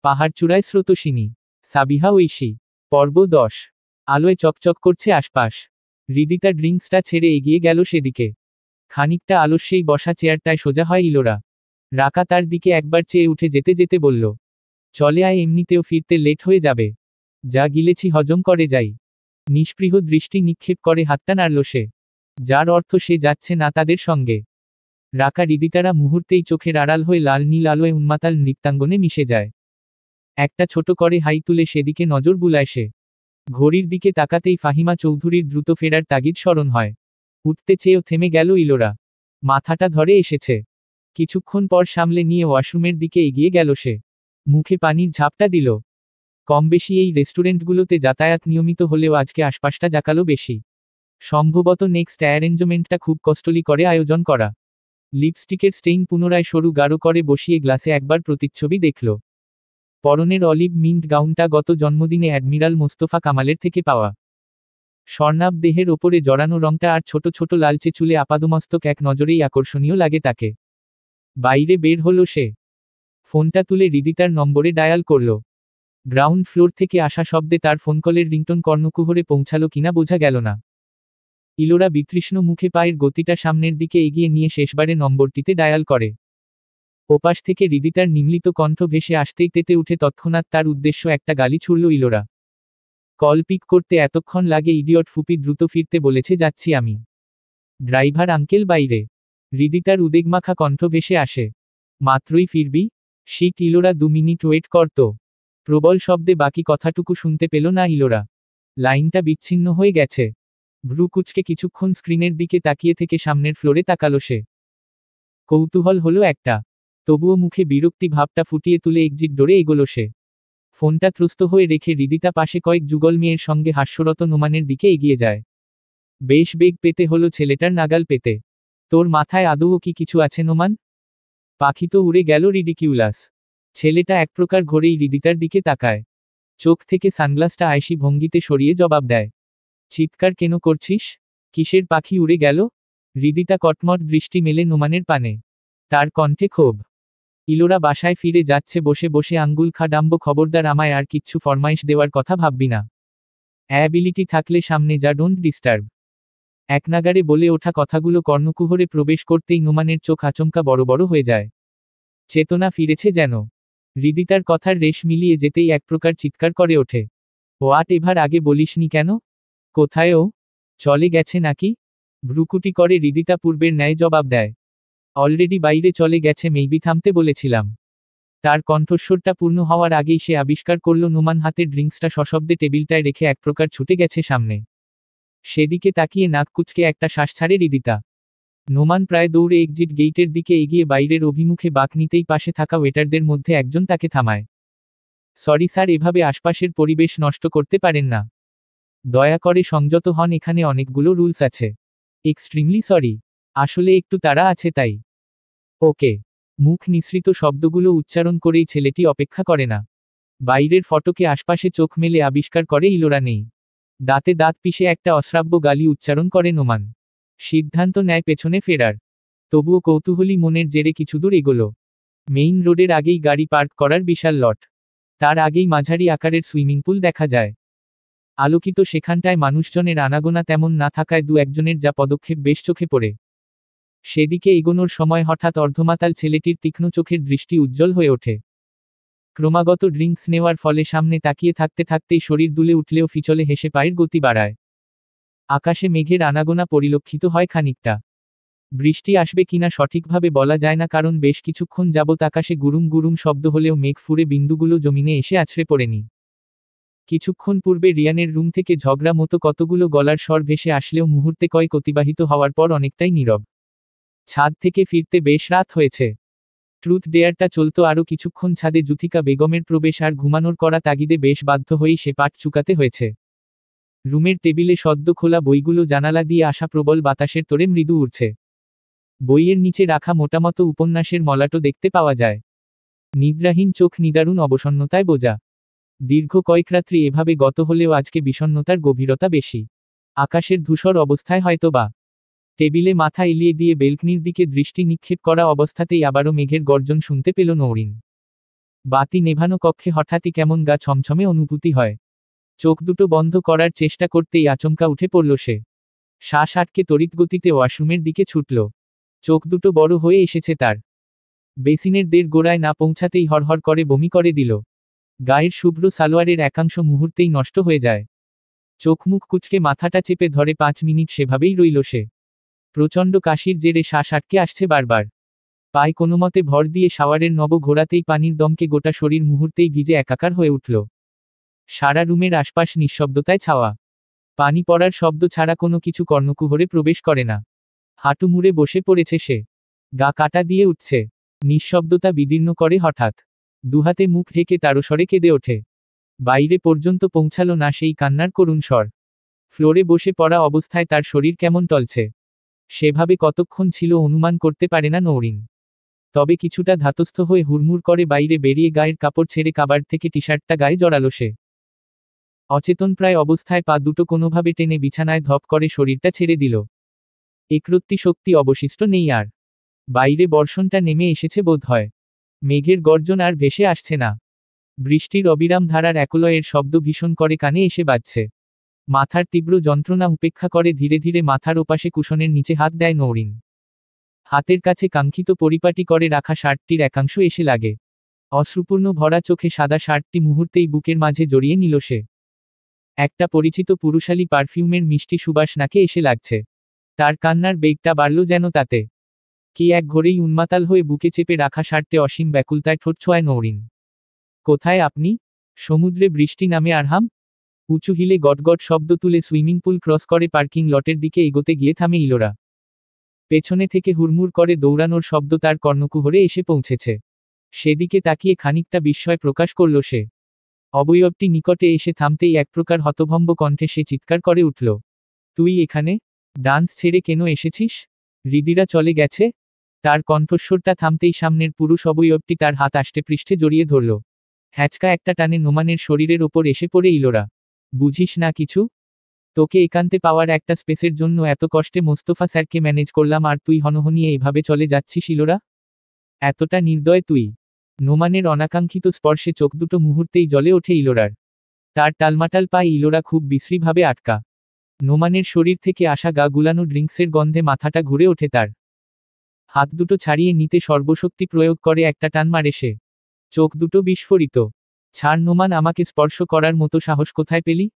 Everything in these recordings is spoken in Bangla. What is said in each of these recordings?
পাহাড়চূড়ায় স্রোতোষিনী। সাবিহা ঐশী। পর্ব 10। আলোয় চকচক করছে আশপাশ। হৃদিতা ড্রিঙ্কসটা ছেড়ে এগিয়ে গেল সেদিকে। খানিকটা আলস্যেই বসা চেয়ারটায় সোজা হয় ইলোরা। রাকা তার দিকে একবার চেয়ে উঠে যেতে যেতে বলল, চলে আয়, এমনিতেও ফিরতে লেট হয়ে যাবে। যা গিলেছি হজম করে যাই। নিষ্পৃহ দৃষ্টি নিক্ষেপ করে হাতটা নাড়ল সে, যার অর্থ সে যাচ্ছে না তাদের সঙ্গে। রাকা হৃদিতারা মুহূর্তেই চোখের আড়াল হয়ে লাল নীল আলোয় উন্মাতাল নৃত্যাঙ্গনে মিশে যায়। একটা ছোট করে হাই তুলে সেদিকে নজর বুলায় সে। ঘড়ির দিকে তাকাতেই ফাহিমা চৌধুরীর দ্রুত ফেরার তাগিদ স্মরণ হয়। উঠতে চেয়েও থেমে গেল ইলোরা। মাথাটা ধরে এসেছে। কিছুক্ষণ পর সামলে নিয়ে ওয়াশরুমের দিকে এগিয়ে গেল সে। মুখে পানির ঝাপটা দিল। কম বেশি এই রেস্টুরেন্টগুলোতে যাতায়াত নিয়মিত হলেও আজকে আশপাশটা জাকালো বেশি। সম্ভবত নেক্সট অ্যারেঞ্জমেন্টটা খুব কষ্টলি করে আয়োজন করা। লিপস্টিকের স্টেইন পুনরায় সরু গাঢ় করে বসিয়ে গ্লাসে একবার প্রতিচ্ছবি দেখল। পরনের অলিভ মিন্ট গাউনটা গত জন্মদিনে অ্যাডমিরাল মোস্তফা কামালের থেকে পাওয়া। স্বর্ণাভ দেহের ওপরে জড়ানো রংটা আর ছোট ছোট লালচে চুলে আপাদমস্তক এক নজরেই আকর্ষণীয় লাগে তাকে। বাইরে বের হলো সে। ফোনটা তুলে হৃদিতার নম্বরে ডায়াল করল। গ্রাউন্ড ফ্লোর থেকে আসা শব্দে তার ফোনকলের রিংটোন কর্ণকুহরে পৌঁছালো কিনা বোঝা গেল না। ইলোরা বিতৃষ্ণ মুখে পায়ের গতিটা সামনের দিকে এগিয়ে নিয়ে শেষবারে নম্বরটিতে ডায়াল করে। ওপাশ থেকে হৃদিতার নিম্লিত কণ্ঠ ভেসে আসতেই তেতে উঠে তৎক্ষণাৎ তার উদ্দেশ্য একটা গালি ছুড়ল ইলোরা। কল পিক করতে এতক্ষণ লাগে? ইডিয়ট ফুপি, দ্রুত ফিরতে বলেছে, যাচ্ছি আমি। ড্রাইভার আঙ্কেল বাইরে। হৃদিতার উদ্বেগমাখা কণ্ঠ ভেসে আসে। মাত্রই ফিরবি? শিট, ইলোরা 2 মিনিট ওয়েট করত। প্রবল শব্দে বাকি কথাটুকু শুনতে পেল না ইলোরা। লাইনটা বিচ্ছিন্ন হয়ে গেছে। ভ্রু কুচকে কিছুক্ষণ স্ক্রিনের দিকে তাকিয়ে থেকে সামনের ফ্লোরে তাকালো সে। কৌতূহল হলো একটা, তবুও মুখে বিরক্তি ভাবটা ফুটিয়ে তুলে এক্সিট ডোরে এগোলো সে। ফোনটা ত্রস্ত হয়ে রেখে হৃদিতা পাশে কয়েক যুগল মেয়ের সঙ্গে হাস্যরত নোমানের দিকে এগিয়ে যায়। বেশ বেগ পেতে হলো ছেলেটার নাগাল পেতে। তোর মাথায় আদৌ কি কিছু আছে নোমান? পাখি তো উড়ে গেল রিডিকিউলাস। ছেলেটা এক প্রকার ঘোরেই হৃদিতার দিকে তাকায়। চোখ থেকে সানগ্লাসটা আয়েশি ভঙ্গিতে সরিয়ে জবাব দেয়, চিৎকার কেন করছিস? কিসের পাখি উড়ে গেল? হৃদিতা কটমট দৃষ্টি মেলে নোমানের পানে। তার কণ্ঠে ক্ষোভ। ইলোরা বাসায় ফিরে যাচ্ছে বসে বসে আঙ্গুল খাডাম্ব, খবরদার আমায় আর কিচ্ছু ফরমাইশ দেওয়ার কথা ভাববি না। অ্যাবিলিটি থাকলে সামনে যা, ডোন্ট ডিস্টার্ব। একনাগারে বলে ওঠা কথাগুলো কর্ণকুহরে প্রবেশ করতেই নোমানের চোখ আচমকা বড় বড় হয়ে যায়। চেতনা ফিরেছে যেন। হৃদিতার কথার রেশ মিলিয়ে যেতেই এক প্রকার চিৎকার করে ওঠে, হোয়াট এভার আগে বলিসনি কেন? কোথায় ও? চলে গেছে নাকি? ভ্রুকুটি করে হৃদিতা পূর্বের ন্যায় জবাব দেয়, অলরেডি বাইরে চলে গেছে, মেইবি থামতে বলেছিলাম। তার কণ্ঠস্বরটা পূর্ণ হওয়ার আগেই সে আবিষ্কার করল নোমান হাতের ড্রিঙ্কসটা সশব্দে টেবিলটায় রেখে এক প্রকার ছুটে গেছে সামনে। সেদিকে তাকিয়ে নাক কুচকে একটা শ্বাস ছাড়ে হৃদিতা। নোমান প্রায় দৌড়ে এক্সিট গেইটের দিকে এগিয়ে বাইরের অভিমুখে বাঁক নিতেই পাশে থাকা ওয়েটারদের মধ্যে একজন তাকে থামায়। সরি স্যার, এভাবে আশপাশের পরিবেশ নষ্ট করতে পারেন না। দয়া করে সংযত হন, এখানে অনেকগুলো রুলস আছে। এক্সট্রিমলি সরি, আসলে একটু তাড়া আছে তাই। ওকে। মুখ নিঃসৃত শব্দগুলো উচ্চারণ করেই ছেলেটি অপেক্ষা করে না। বাইরের ফটকে আশপাশে চোখ মেলে আবিষ্কার করে ইলোরা নেই। দাঁতে দাঁত পিষে একটা অশ্রাব্য গালি উচ্চারণ করে নোমান। সিদ্ধান্ত নেয় পেছনে ফেরার। তবুও কৌতূহলী মনের জেরে কিছুদূর এগোলো। মেইন রোডের আগেই গাড়ি পার্ক করার বিশাল লট। তার আগেই মাঝারি আকারের সুইমিং পুল দেখা যায়। আলোকিত সেখানটায় মানুষজনের আনাগোনা তেমন না থাকায় দু একজনের যা পদক্ষেপ বেশ চোখে পড়ে। সেদিকে এগোনোর সময় হঠাৎ অর্ধমাতাল ছেলেটির তীক্ষ্ণ চোখের দৃষ্টি উজ্জ্বল হয়ে ওঠে। ক্রমাগত ড্রিঙ্কস নেওয়ার ফলে সামনে তাকিয়ে থাকতে থাকতেই শরীর দুলে উঠলেও ফিচলে হেসে পায়ের গতি বাড়ায়। আকাশে মেঘের আনাগোনা পরিলক্ষিত হয় খানিকটা। বৃষ্টি আসবে কিনা সঠিকভাবে বলা যায় না, কারণ বেশ কিছুক্ষণ যাবৎ আকাশে গুরুম গুরুম শব্দ হলেও মেঘ ফুঁড়ে বিন্দুগুলো জমিনে এসে আছড়ে পড়েনি। কিছুক্ষণ পূর্বে রিয়ানের রুম থেকে ঝগড়া মতো কতগুলো গলার স্বর ভেসে আসলেও মুহূর্তে কয়েক অতিবাহিত হওয়ার পর অনেকটাই নীরব। ছাদ থেকে ফিরতে বেশ রাত হয়েছে। ট্রুথ ডেয়ারটা চলত আরও কিছুক্ষণ। ছাদে জুথিকা বেগমের প্রবেশ আর ঘুমানোর করা তাগিদে বেশ বাধ্য হয়েই সে পাঠ চুকাতে হয়েছে। রুমের টেবিলে সদ্য খোলা বইগুলো জানালা দিয়ে আসা প্রবল বাতাসের তোড়ে মৃদু উড়ছে। বইয়ের নিচে রাখা মোটামতো উপন্যাসের মলাটো দেখতে পাওয়া যায়। নিদ্রাহীন চোখ নিদারুণ অবসন্নতায় বোঝা। দীর্ঘ কয়েক রাত্রি এভাবে গত হলেও আজকে বিষণ্ণতার গভীরতা বেশি। আকাশের ধূসর অবস্থায় হয়তোবা। টেবিলে মাথা এলিয়ে দিয়ে বেলকনির দিকে দৃষ্টি নিক্ষেপ করা অবস্থাতেই আবারও মেঘের গর্জন শুনতে পেল নৌরিন। বাতি নেভানো কক্ষে হঠাৎই কেমন গা ছমছমে অনুভূতি হয়। চোখ দুটো বন্ধ করার চেষ্টা করতেই আচমকা উঠে পড়ল সে। শ্বাস আটকে তড়িৎগতিতে ওয়াশরুমের দিকে ছুটল। চোখ দুটো বড় হয়ে এসেছে তার। বেসিনের গোড়ায় না পৌঁছাতেই হরহর করে বমি করে দিল। গায়ের শুভ্র সালোয়ারের একাংশ মুহূর্তেই নষ্ট হয়ে যায়। চোখ মুখ কুঁচকে মাথাটা চেপে ধরে 5 মিনিট সেভাবেই রইল সে। প্রচণ্ড কাশির জেরে শ্বাস আটকে আসছে বারবার। পায়ে কোনোমতে ভর দিয়ে শাওয়ারের নব ঘোরাতেই পানির দমকে গোটা শরীর মুহূর্তেই ভিজে একাকার হয়ে উঠল। সারা রুমের আশপাশ নিঃশব্দতায় ছাওয়া। পানি পড়ার শব্দ ছাড়া কোনো কিছু কর্ণকুহরে প্রবেশ করে না। হাঁটু মুড়ে বসে পড়েছে সে। গা কাটা দিয়ে উঠছে। নিঃশব্দতা বিদীর্ণ করে হঠাৎ। দুহাতে মুখ ঢেকে তারস্বরে কেঁদে ওঠে। বাইরে পর্যন্ত পৌঁছালো না সেই কান্নার করুণ স্বর। ফ্লোরে বসে পড়া অবস্থায় তার শরীর কেমন টলছে। সেভাবে কতক্ষণ ছিল অনুমান করতে পারে না নৌরিন। তবে কিছুটা ধাতস্থ হয়ে হুড়মুড় করে বাইরে বেরিয়ে গায়ের কাপড় ছেড়ে কাবার্ড থেকে টি-শার্টটা গায়ে জড়ালো সে। অচেতনপ্রায় অবস্থায় পা দুটো কোনোভাবে টেনে বিছানায় ধপ করে শরীরটা ছেড়ে দিল। একরত্তি শক্তি অবশিষ্ট নেই আর। বাইরে বর্ষণটা নেমে এসেছে বোধ হয়। মেঘের গর্জন আর ভেসে আসছে না। বৃষ্টির অবিরাম ধারার একলয়ের শব্দ ভীষণ করে কানে এসে বাজছে। মাথার তীব্র যন্ত্রণা উপেক্ষা করে ধীরে ধীরে মাথার ওপাশে কুশনের নিচে হাত দেয় নৌরিন। হাতের কাছে কাঙ্ক্ষিত পরিপাটি করে রাখা শার্টটির একাংশ এসে লাগে। অশ্রুপূর্ণ ভরা চোখে সাদা শার্টটি মুহূর্তেই বুকের মাঝে জড়িয়ে নিল সে। একটা পরিচিত পুরুষালী পারফিউমের মিষ্টি সুবাস নাকে এসে লাগছে। তার কান্নার বেগটা বাড়ল যেন তাতে। কি এক ঘোরেই উন্মাতাল হয়ে বুকে চেপে রাখা শার্টে অসীম ব্যাকুলতায় ঠোঁট ছোঁয়ায় নৌরিন। কোথায় আপনি? সমুদ্রে বৃষ্টি নামে আরহাম? উঁচু হিলে গটগট শব্দ তুলে সুইমিং পুল ক্রস করে পার্কিং লটের দিকে এগোতে গিয়ে থামে ইলোরা। পেছনে থেকে হুড়মুড় করে দৌড়ানোর শব্দ তার কর্ণকুহরে এসে পৌঁছেছে। সেদিকে তাকিয়ে খানিকটা বিস্ময় প্রকাশ করল সে। অবয়বটি নিকটে এসে থামতেই এক প্রকার হতভম্ব কণ্ঠে সে চিৎকার করে উঠল। তুই এখানে? ডান্স ছেড়ে কেন এসেছিস? হৃদিরা চলে গেছে? তার কণ্ঠস্বরটা থামতেই সামনের পুরুষ অবয়বটি তার হাত আষ্টেপৃষ্ঠে জড়িয়ে ধরল। হ্যাচকা একটা টানে নোমানের শরীরের ওপর এসে পড়ে ইলোরা। বুঝিস না কিছু? তোকে একান্তে পাওয়ার একটা স্পেসের জন্য এত কষ্টে মোস্তফা স্যারকে ম্যানেজ করলাম আর তুই হনহনিয়ে এভাবে চলে যাচ্ছিস ইলোরা? এতটা নির্দয় তুই? নোমানের অনাকাঙ্ক্ষিত স্পর্শে চোখ দুটো মুহূর্তেই জ্বলে ওঠে ইলোরার। তার টালমাটাল পায়ে ইলোরা খুব বিশ্রীভাবে আটকা। নোমানের শরীর থেকে আসা গা গুলানো ড্রিঙ্কসের গন্ধে মাথাটা ঘুরে ওঠে তার। হাত দুটো ছাড়িয়ে নিতে সর্বশক্তি প্রয়োগ করে একটা টান মারে সে। চোখ দুটো বিস্ফোরিত। ছাড় নোমান, আমাকে স্পর্শ করার মতো সাহস কোথায় পেলি?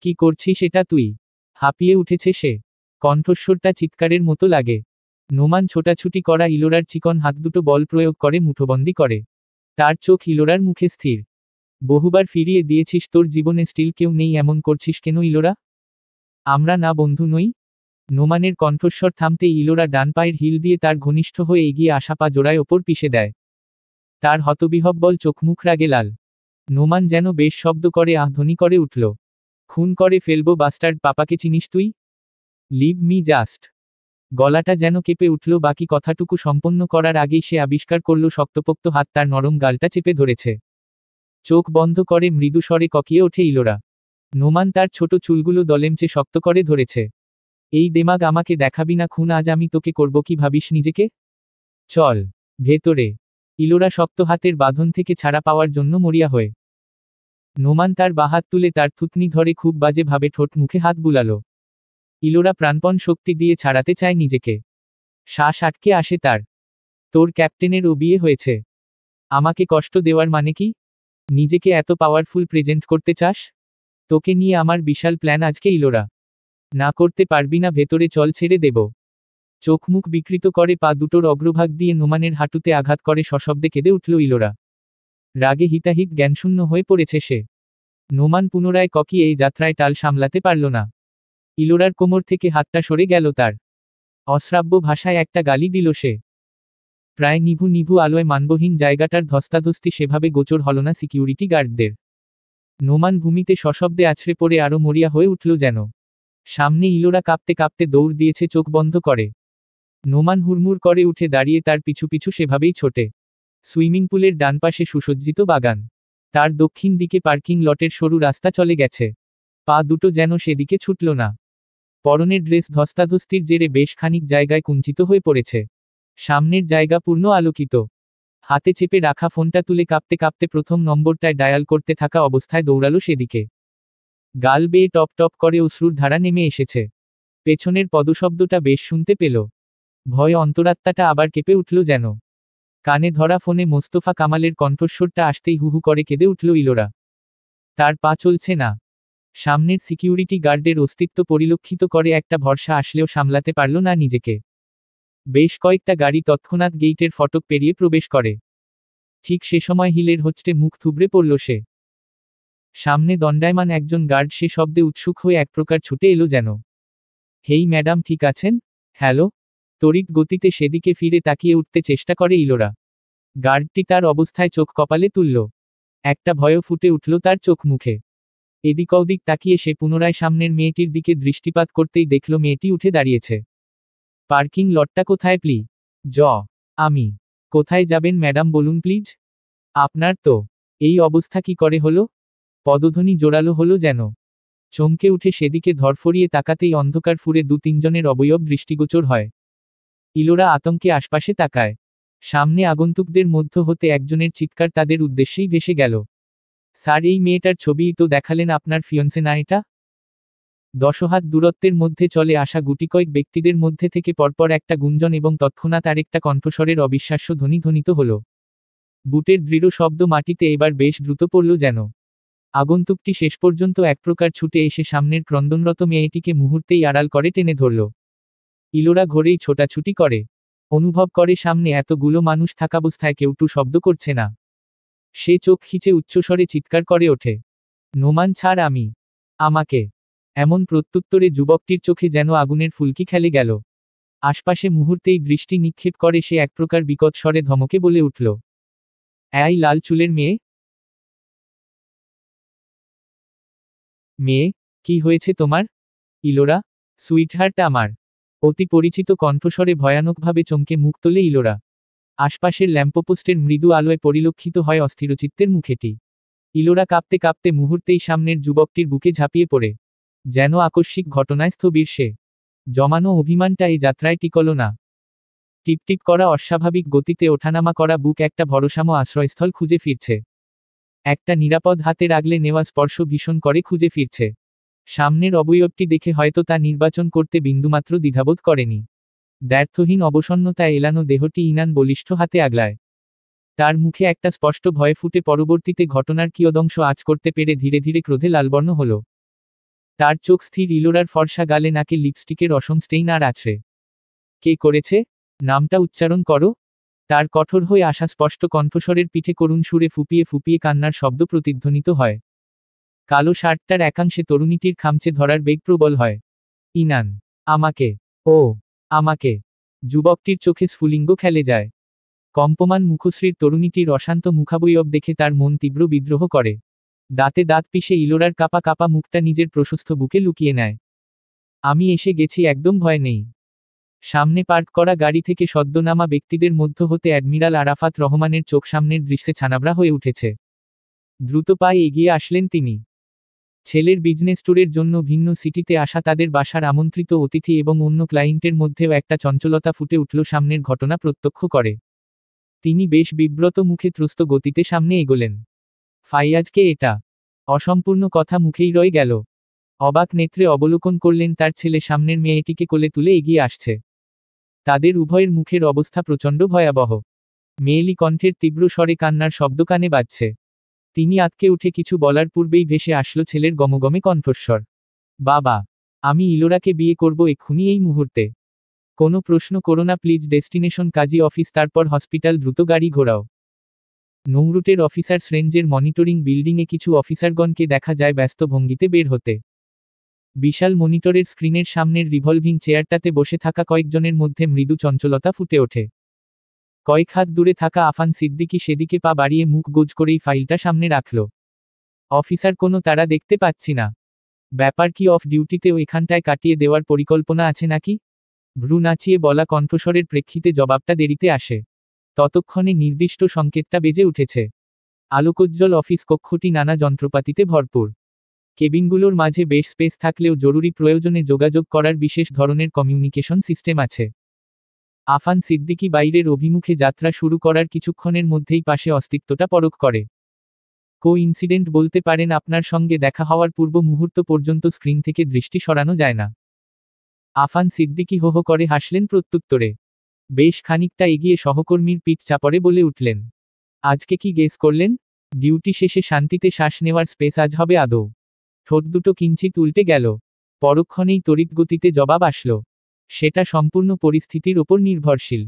কি করছিস এটা তুই? হাঁপিয়ে উঠেছে সে। কণ্ঠস্বরটা চিৎকারের মতো লাগে। নোমান ছোটাছুটি করা ইলোরার চিকন হাত দুটো বল প্রয়োগ করে মুঠোবন্দি করে। তার চোখ ইলোরার মুখে স্থির। বহুবার ফিরিয়ে দিয়েছিস, তোর জীবনে স্টিল কেউ নেই এমন করছিস কেন ইলোরা? আমরা না বন্ধু নই? নোমানের কণ্ঠস্বর থামতেই ইলোরা ডান পায়ের হিল দিয়ে তার ঘনিষ্ঠ হয়ে এগিয়ে আসা পা জোড়ায় ওপর পিষে দেয়। তার হতবিহ্বল চোখমুখ রাগে লাল। নোমান যেন বেশ শব্দ করে ধ্বনি করে উঠল। খুন করে ফেলবো বাস্টার্ড পাপাকে চিনিস তুই? Leave me just. গলাটা যেন কেঁপে উঠল বাকি কথাটুকু সম্পন্ন করার আগেই সে আবিষ্কার করল শক্তপোক্ত হাত তার নরম গালটা চেপে ধরেছে। চোখ বন্ধ করে মৃদু স্বরে ককিয়ে ওঠে ইলোরা। নোমান তার ছোট চুলগুলো দলেমচে শক্ত করে ধরেছে। এই দেমাগ আমাকে দেখাবি না খুন, আজ আমি তোকে করব কি ভাবিস নিজেকে? চল ভেতরে। ইলোরা শক্ত হাতের বাঁধন থেকে ছাড়া পাওয়ার জন্য মরিয়া হয়ে। নোমান তার বাহাত তুলে তার থুতনি ধরে খুব বাজে ভাবে ঠোঁট মুখে হাত বুলালো। ইলোরা প্রাণপণ শক্তি দিয়ে ছাড়াতে চায় নিজেকে। শ্বাস আটকে আসে তার। তোর ক্যাপ্টেনের ও বিয়ে হয়েছে? আমাকে কষ্ট দেওয়ার মানে কি? নিজেকে এত পাওয়ারফুল প্রেজেন্ট করতে চাস? তোকে নিয়ে আমার বিশাল প্ল্যান আজকে ইলোরা। না করতে পারবি না, ভেতরে চল, ছেড়ে দেব। চোখ মুখ বিকৃত করে পা দুটোর অগ্রভাগ দিয়ে নোমানের হাঁটুতে আঘাত করে সশব্দে কেঁদে উঠল ইলোরা। রাগে হিতাহিত জ্ঞানশূন্য হয়ে পড়েছে সে। নোমান পুনরায় ককিয়ে এই যাত্রায় টাল সামলাতে পারল না। ইলোরার কোমর থেকে হাতটা সরে গেল তার। অশ্রাব্য ভাষায় একটা গালি দিল সে। প্রায় নিভু নিভু আলোয় মানবহীন জায়গাটার ধস্তাধস্তি সেভাবে গোচর হল না সিকিউরিটি গার্ডদের। নোমান ভূমিতে সশব্দে আছড়ে পড়ে আরো মরিয়া হয়ে উঠল যেন। সামনে ইলোরা কাঁপতে কাঁপতে দৌড় দিয়েছে চোখ বন্ধ করে। নোমান হুড়মুড় করে উঠে দাঁড়িয়ে তার পিছু পিছু সেভাবেই ছোটে। সুইমিং পুলের ডান পাশে সুসজ্জিত বাগান। তার দক্ষিণ দিকে পার্কিং লটের সরু রাস্তা চলে গেছে। পা দুটো যেন সেদিকে ছুটল না। পরনের ড্রেস ধস্তাধস্তির জেরে বেশ খানিক জায়গায় কুঞ্চিত হয়ে পড়েছে। সামনের জায়গা পূর্ণ আলোকিত। হাতে চেপে রাখা ফোনটা তুলে কাঁপতে কাঁপতে প্রথম নম্বরটায় ডায়াল করতে থাকা অবস্থায় দৌড়ালো সেদিকে। গাল বেয়ে টপ টপ করে অশ্রুর ধারা নেমে এসেছে। পেছনের পদশব্দটা বেশ শুনতে পেল। ভয়ে অন্তরাত্মাটা আবার কেঁপে উঠল যেন। কানে ধরা ফোনে মোস্তফা কামালের কণ্ঠস্বরটা আসতেই হুহু করে কেঁদে উঠল ইলোরা। তার পা চলছে না। সামনের সিকিউরিটি গার্ডের অস্তিত্ব পরিলক্ষিত করে একটা ভরসা আসলেও সামলাতে পারল না নিজেকে। বেশ কয়েকটা গাড়ি তৎক্ষণাৎ গেইটের ফটক পেরিয়ে প্রবেশ করে। ঠিক সে সময় হিলের হোঁচটে মুখ থুবড়ে পড়ল সে। সামনে দণ্ডায়মান একজন গার্ড সে শব্দে উৎসুক হয়ে এক প্রকার ছুটে এলো যেন। হেই ম্যাডাম, ঠিক আছেন? হ্যালো। তড়িৎ গতিতে সেদিকে ফিরে তাকিয়ে উঠতে চেষ্টা করে ইলোরা। গার্ডটি তার অবস্থায় চোখ কপালে তুলল। একটা ভয়ও ফুটে উঠল তার চোখ মুখে। এদিক ওদিক তাকিয়ে সে পুনরায় সামনের মেয়েটির দিকে দৃষ্টিপাত করতেই দেখল মেয়েটি উঠে দাঁড়িয়েছে। পার্কিং লটটা কোথায় প্লি? আমি। কোথায় যাবেন ম্যাডাম বলুন প্লিজ? আপনার তো এই অবস্থা কি করে হলো? পদধ্বনি জোরালো হলো যেন। চমকে উঠে সেদিকে ধরফরিয়ে তাকাতেই অন্ধকার ফুরে দু তিনজনের অবয়ব দৃষ্টিগোচর হয়। ইলোরা আতঙ্কে আশপাশে তাকায়। সামনে আগন্তুকদের মধ্য হতে একজনের চিৎকার তাদের উদ্দেশ্যেই ভেসে গেল। স্যার, এই মেয়েটার ছবিই তো দেখালেন আপনার ফিয়ন্সে, না এটা? 10 হাত দূরত্বের মধ্যে চলে আসা গুটিকয়েক ব্যক্তিদের মধ্যে থেকে পরপর একটা গুঞ্জন এবং তৎক্ষণাৎ আরেকটা কণ্ঠস্বরের অবিশ্বাস্য ধ্বনি ধ্বনিত হল। বুটের দৃঢ় শব্দ মাটিতে এবার বেশ দ্রুত পড়ল যেন। আগন্তুকটি শেষ পর্যন্ত এক প্রকার ছুটে এসে সামনের ক্রন্দনরত মেয়েটিকে মুহূর্তেই আড়াল করে টেনে ধরল। ইলোরা ঘোরেই ছোটাছুটি করে। অনুভব করে সামনে এতগুলো মানুষ থাকাবস্থায় কেউ টু শব্দ করছে না। সে চোখ খিচে উচ্চস্বরে চিৎকার করে ওঠে, নোমান ছাড়, আমাকে। এমন প্রত্যুত্তরে যুবকটির চোখে যেন আগুনের ফুলকি খেলে গেল। আশপাশে মুহূর্তেই দৃষ্টি নিক্ষেপ করে সে এক প্রকার বিকট স্বরে ধমকে বলে উঠল, এই লাল চুলের মেয়ে, কি হয়েছে তোমার? ইলোরা, সুইটহার্ট আমার। অতি পরিচিত কণ্ঠস্বরে ভয়ানকভাবে চমকে মুখ তোলে ইলোরা। আশপাশের ল্যাম্পপোস্টের মৃদু আলোয় পরিলক্ষিত হয় অস্থিরচিত্তের মুখেটি। ইলোরা কাঁপতে কাঁপতে মুহূর্তেই সামনের যুবকটির বুকে ঝাঁপিয়ে পড়ে। যেন আকস্মিক ঘটনায় স্থবির সে। জমানো অভিমানটা এই যাত্রায় টিকল না। টিপটিপ করা অস্বাভাবিক গতিতে ওঠানামা করা বুক একটা ভরসাময় আশ্রয়স্থল খুঁজে ফিরছে। একটা নিরাপদ হাতে আগলে নেওয়া স্পর্শ ভীষণ করে খুঁজে ফিরছে। সামনের অবয়বটি দেখে হয়তো তা নির্বাচন করতে বিন্দুমাত্র দ্বিধাবোধ করেনি। দ্ব্যর্থহীন অবসন্নতায় এলানো দেহটি ইনান বলিষ্ঠ হাতে আগলায়। তার মুখে একটা স্পষ্ট ভয় ফুটে পরবর্তীতে ঘটনার কিয়দংশ আঁচ করতে পেরে ধীরে ধীরে ক্রোধে লালবর্ণ হল। তার চোখ স্থির, ইলোরার ফর্সা গালে নাকে লিপস্টিকের অসম স্টেইন আর আছে। কে করেছে? নামটা উচ্চারণ করো। তার কঠোর হয়ে আসা স্পষ্ট কণ্ঠস্বরের পিঠে করুণ সুরে ফুপিয়ে ফুপিয়ে কান্নার শব্দ প্রতিধ্বনিত হয়। কালো শার্টটার একাংশে তরুণীটির খামচে ধরার বেগ প্রবল হয়। ইনান, আমাকে। ও, আমাকে। যুবকটির চোখে স্ফুলিঙ্গ খেলে যায়। কম্পমান মুখশ্রীর তরুণীটির অশান্ত মুখাবয়ব দেখে তার মন তীব্র বিদ্রোহ করে। দাঁতে দাঁত পিষে ইলোরার কাপা কাপা মুখটা নিজের প্রশস্ত বুকে লুকিয়ে নেয়। আমি এসে গেছি, একদম ভয় নেই। সামনে পার্ক করা গাড়ি থেকে সদ্যনামা ব্যক্তিদের মধ্য হতে অ্যাডমিরাল আরাফাত রহমানের চোখ সামনের দৃশ্যে ছানাবড়া হয়ে উঠেছে। দ্রুত পায়ে এগিয়ে আসলেন তিনি। ছেলের বিজনেস ট্যুরের জন্য ভিন্ন সিটিতে আসা তাদের বাসার আমন্ত্রিত অতিথি এবং অন্য ক্লায়েন্টের মধ্যেও একটা চঞ্চলতা ফুটে উঠল সামনের ঘটনা প্রত্যক্ষ করে। তিনি বেশ বিব্রত মুখে ত্রস্ত গতিতে সামনে এগোলেন। ফাইয়াজকে এটা? অসম্পূর্ণ কথা মুখেই রয়ে গেল। অবাক নেত্রে অবলোকন করলেন তার ছেলে সামনের মেয়েটিকে কোলে তুলে এগিয়ে আসছে। তাদের উভয়ের মুখের অবস্থা প্রচণ্ড ভয়াবহ। মেয়েলি কণ্ঠের তীব্র স্বরে কান্নার শব্দ কানে বাজছে। তিনি আঁতকে উঠে কিছু বলার পূর্বেই ভেসে আসলো ছেলের গমগমে কণ্ঠস্বর, বাবা, আমি ইলোরাকে বিয়ে করব এক্ষুনি, এই মুহূর্তে। কোনো প্রশ্ন করো না প্লিজ। ডেস্টিনেশন কাজী অফিস, তারপর হসপিটাল, দ্রুত গাড়ি ঘোরাও। নৌরুটের অফিসার্স রেঞ্জের মনিটরিং বিল্ডিংয়ে কিছু অফিসারগণকে দেখা যায় ব্যস্ত ভঙ্গিতে বের হতে। বিশাল মনিটরের স্ক্রিনের সামনের রিভলভিং চেয়ারটাতে বসে থাকা কয়েকজনের মধ্যে মৃদু চঞ্চলতা ফুটে ওঠে। কয়েক হাত দূরে থাকা আফান সিদ্দিকী সেদিকে পা বাড়িয়ে মুখ গোজ করেই ফাইলটা সামনে রাখল। অফিসার, কোনো তারা দেখতে পাচ্ছি না। ব্যাপার কি, অফ ডিউটিতেও এখানটায় কাটিয়ে দেওয়ার পরিকল্পনা আছে নাকি? ভ্রু নাচিয়ে বলা কণ্ঠস্বরের প্রেক্ষিতে জবাবটা দেরিতে আসে। ততক্ষণে নির্দিষ্ট সংকেতটা বেজে উঠেছে। আলোকোজ্জ্বল অফিস কক্ষটি নানা যন্ত্রপাতিতে ভরপুর। কেবিনগুলোর মাঝে বেশ স্পেস থাকলেও জরুরি প্রয়োজনে যোগাযোগ করার বিশেষ ধরনের কমিউনিকেশন সিস্টেম আছে। আফান সিদ্দিকী বাইরের অভিমুখে যাত্রা শুরু করার কিছুক্ষণের মধ্যেই পাশে অস্তিত্বটা পরখ করে। ইনসিডেন্ট বলতে পারেন, আপনার সঙ্গে দেখা হওয়ার পূর্ব মুহূর্ত পর্যন্ত স্ক্রিন থেকে দৃষ্টি সরানো যায় না। আফান সিদ্দিকী হো হো করে হাসলেন প্রত্যুত্তরে। বেশ খানিকটা এগিয়ে সহকর্মীর পিঠ চাপড়ে বলে উঠলেন, আজকে কি গেস করলেন? ডিউটি শেষে শান্তিতে শ্বাস নেওয়ার স্পেস আজ হবে আদৌ? ঠোঁট দুটো কিঞ্চিত উল্টে গেল। পরক্ষণেই তড়িৎ গতিতে জবাব আসলো, সেটা সম্পূর্ণ পরিস্থিতির ওপর নির্ভরশীল।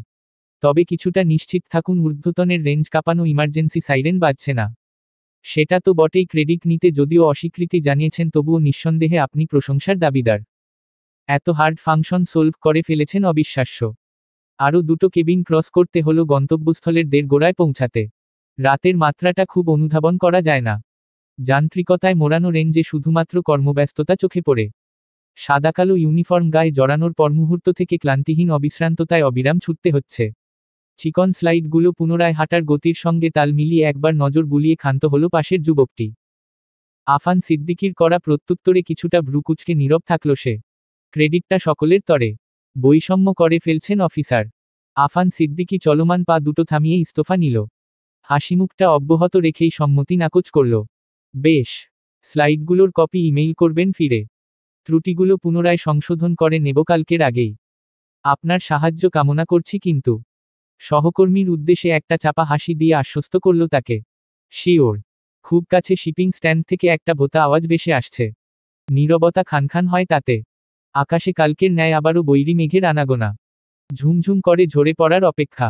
তবে কিছুটা নিশ্চিত থাকুন, ঊর্ধ্বতনের রেঞ্জ কাঁপানো ইমার্জেন্সি সাইরেন বাজছে না। সেটা তো বটেই, ক্রেডিট নিতে যদিও অস্বীকৃতি জানিয়েছেন, তবুও নিঃসন্দেহে আপনি প্রশংসার দাবিদার। এত হার্ড ফাংশন সলভ করে ফেলেছেন, অবিশ্বাস্য। আরও দুটো কেবিন ক্রস করতে হলো গন্তব্যস্থলের গোড়ায় পৌঁছাতে। রাতের মাত্রাটা খুব অনুধাবন করা যায় না। যান্ত্রিকতায় মোড়ানো রেঞ্জে শুধুমাত্র কর্মব্যস্ততা চোখে পড়ে। সাদাকালো ইউনিফর্ম গায়ে জড়ানোর পর মুহূর্ত থেকে ক্লান্তিহীন অবিশ্রান্ততায় অবিরাম ছুটতে হচ্ছে। চিকন স্লাইডগুলো পুনরায় হাঁটার গতির সঙ্গে তাল মিলিয়ে একবার নজর বুলিয়ে ক্ষান্ত হলো পাশের যুবকটি। আফান সিদ্দিকীর করা প্রত্যুত্তরে কিছুটা ভ্রুকুচকে নীরব থাকল সে। ক্রেডিটটা সকলের তরে। বৈষম্য করে ফেলছেন অফিসার। আফান সিদ্দিকী চলমান পা দুটো থামিয়ে ইস্তফা নিল। হাসিমুখটা অব্যাহত রেখেই সম্মতি নাকচ করল। বেশ, স্লাইডগুলোর কপি ইমেইল করবেন ফিরে। ত্রুটিগুলো পুনরায় সংশোধন করে নেব কালকের আগেই। আপনার সাহায্য কামনা করছি কিন্তু। সহকর্মীর উদ্দেশ্যে একটা চাপা হাসি দিয়ে আশ্বস্ত করল তাকে। শিওর। খুব কাছে শিপিং স্ট্যান্ড থেকে একটা ভোতা আওয়াজ ভেসে আসছে। নীরবতা খানখান হয় তাতে। আকাশে কালকের ন্যায় আবারও বৈরী মেঘের আনাগোনা। ঝুমঝুম করে ঝরে পড়ার অপেক্ষা।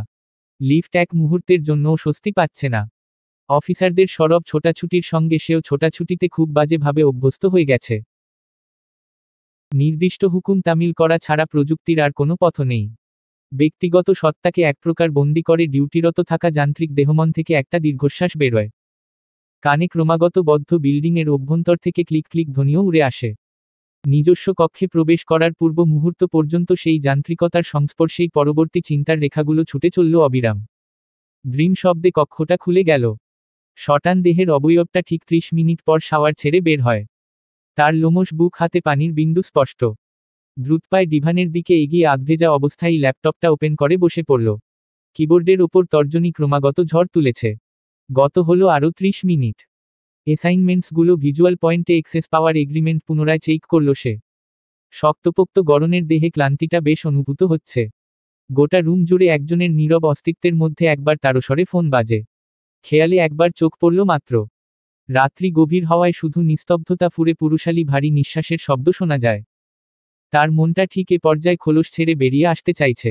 লিফট এক মুহূর্তের জন্যও স্বস্তি পাচ্ছে না। অফিসারদের সরব ছোটাছুটির সঙ্গে সেও ছোটাছুটিতে খুব বাজেভাবে অভ্যস্ত হয়ে গেছে। নির্দিষ্ট হুকুম তামিল করা ছাড়া প্রযুক্তির আর কোনো পথ নেই। ব্যক্তিগত সত্তাকে এক প্রকার বন্দি করে ডিউটিরত থাকা যান্ত্রিক দেহমন থেকে একটা দীর্ঘশ্বাস বেরোয়। কানে ক্রমাগত বদ্ধ বিল্ডিংয়ের অভ্যন্তর থেকে ক্লিক ক্লিক ধ্বনিও উড়ে আসে। নিজস্ব কক্ষে প্রবেশ করার পূর্ব মুহূর্ত পর্যন্ত সেই যান্ত্রিকতার সংস্পর্শেই পরবর্তী চিন্তার রেখাগুলো ছুটে চলল অবিরাম। ড্রিম শব্দে কক্ষটা খুলে গেল। শটান দেহের অবয়বটা ঠিক 30 মিনিট পর শাওয়ার ছেড়ে বের হয়। তার লোমশ বুক হাতে পানির বিন্দু স্পষ্ট। দ্রুতপায় ডিভানের দিকে এগিয়ে আধভেজা অবস্থায় ল্যাপটপটা ওপেন করে বসে পড়ল। কিবোর্ডের ওপর তর্জনী ক্রমাগত ঝড় তুলেছে। গত হলো আরও 30 মিনিট। অ্যাসাইনমেন্টসগুলো ভিজুয়াল পয়েন্টে এক্সেস পাওয়ার এগ্রিমেন্ট পুনরায় চেক করল সে। শক্তপোক্ত গরনের দেহে ক্লান্তিটা বেশ অনুভূত হচ্ছে। গোটা রুম জুড়ে একজনের নীরব অস্তিত্বের মধ্যে একবার তারস্বরে ফোন বাজে। খেয়ালে একবার চোখ পড়ল মাত্র। রাত্রি গভীর হওয়ায় শুধু নিস্তব্ধতা ফুরে পুরুষালী ভারী নিঃশ্বাসের শব্দ শোনা যায়। তার মনটা ঠিক এ পর্যায়ে খোলস ছেড়ে বেরিয়ে আসতে চাইছে।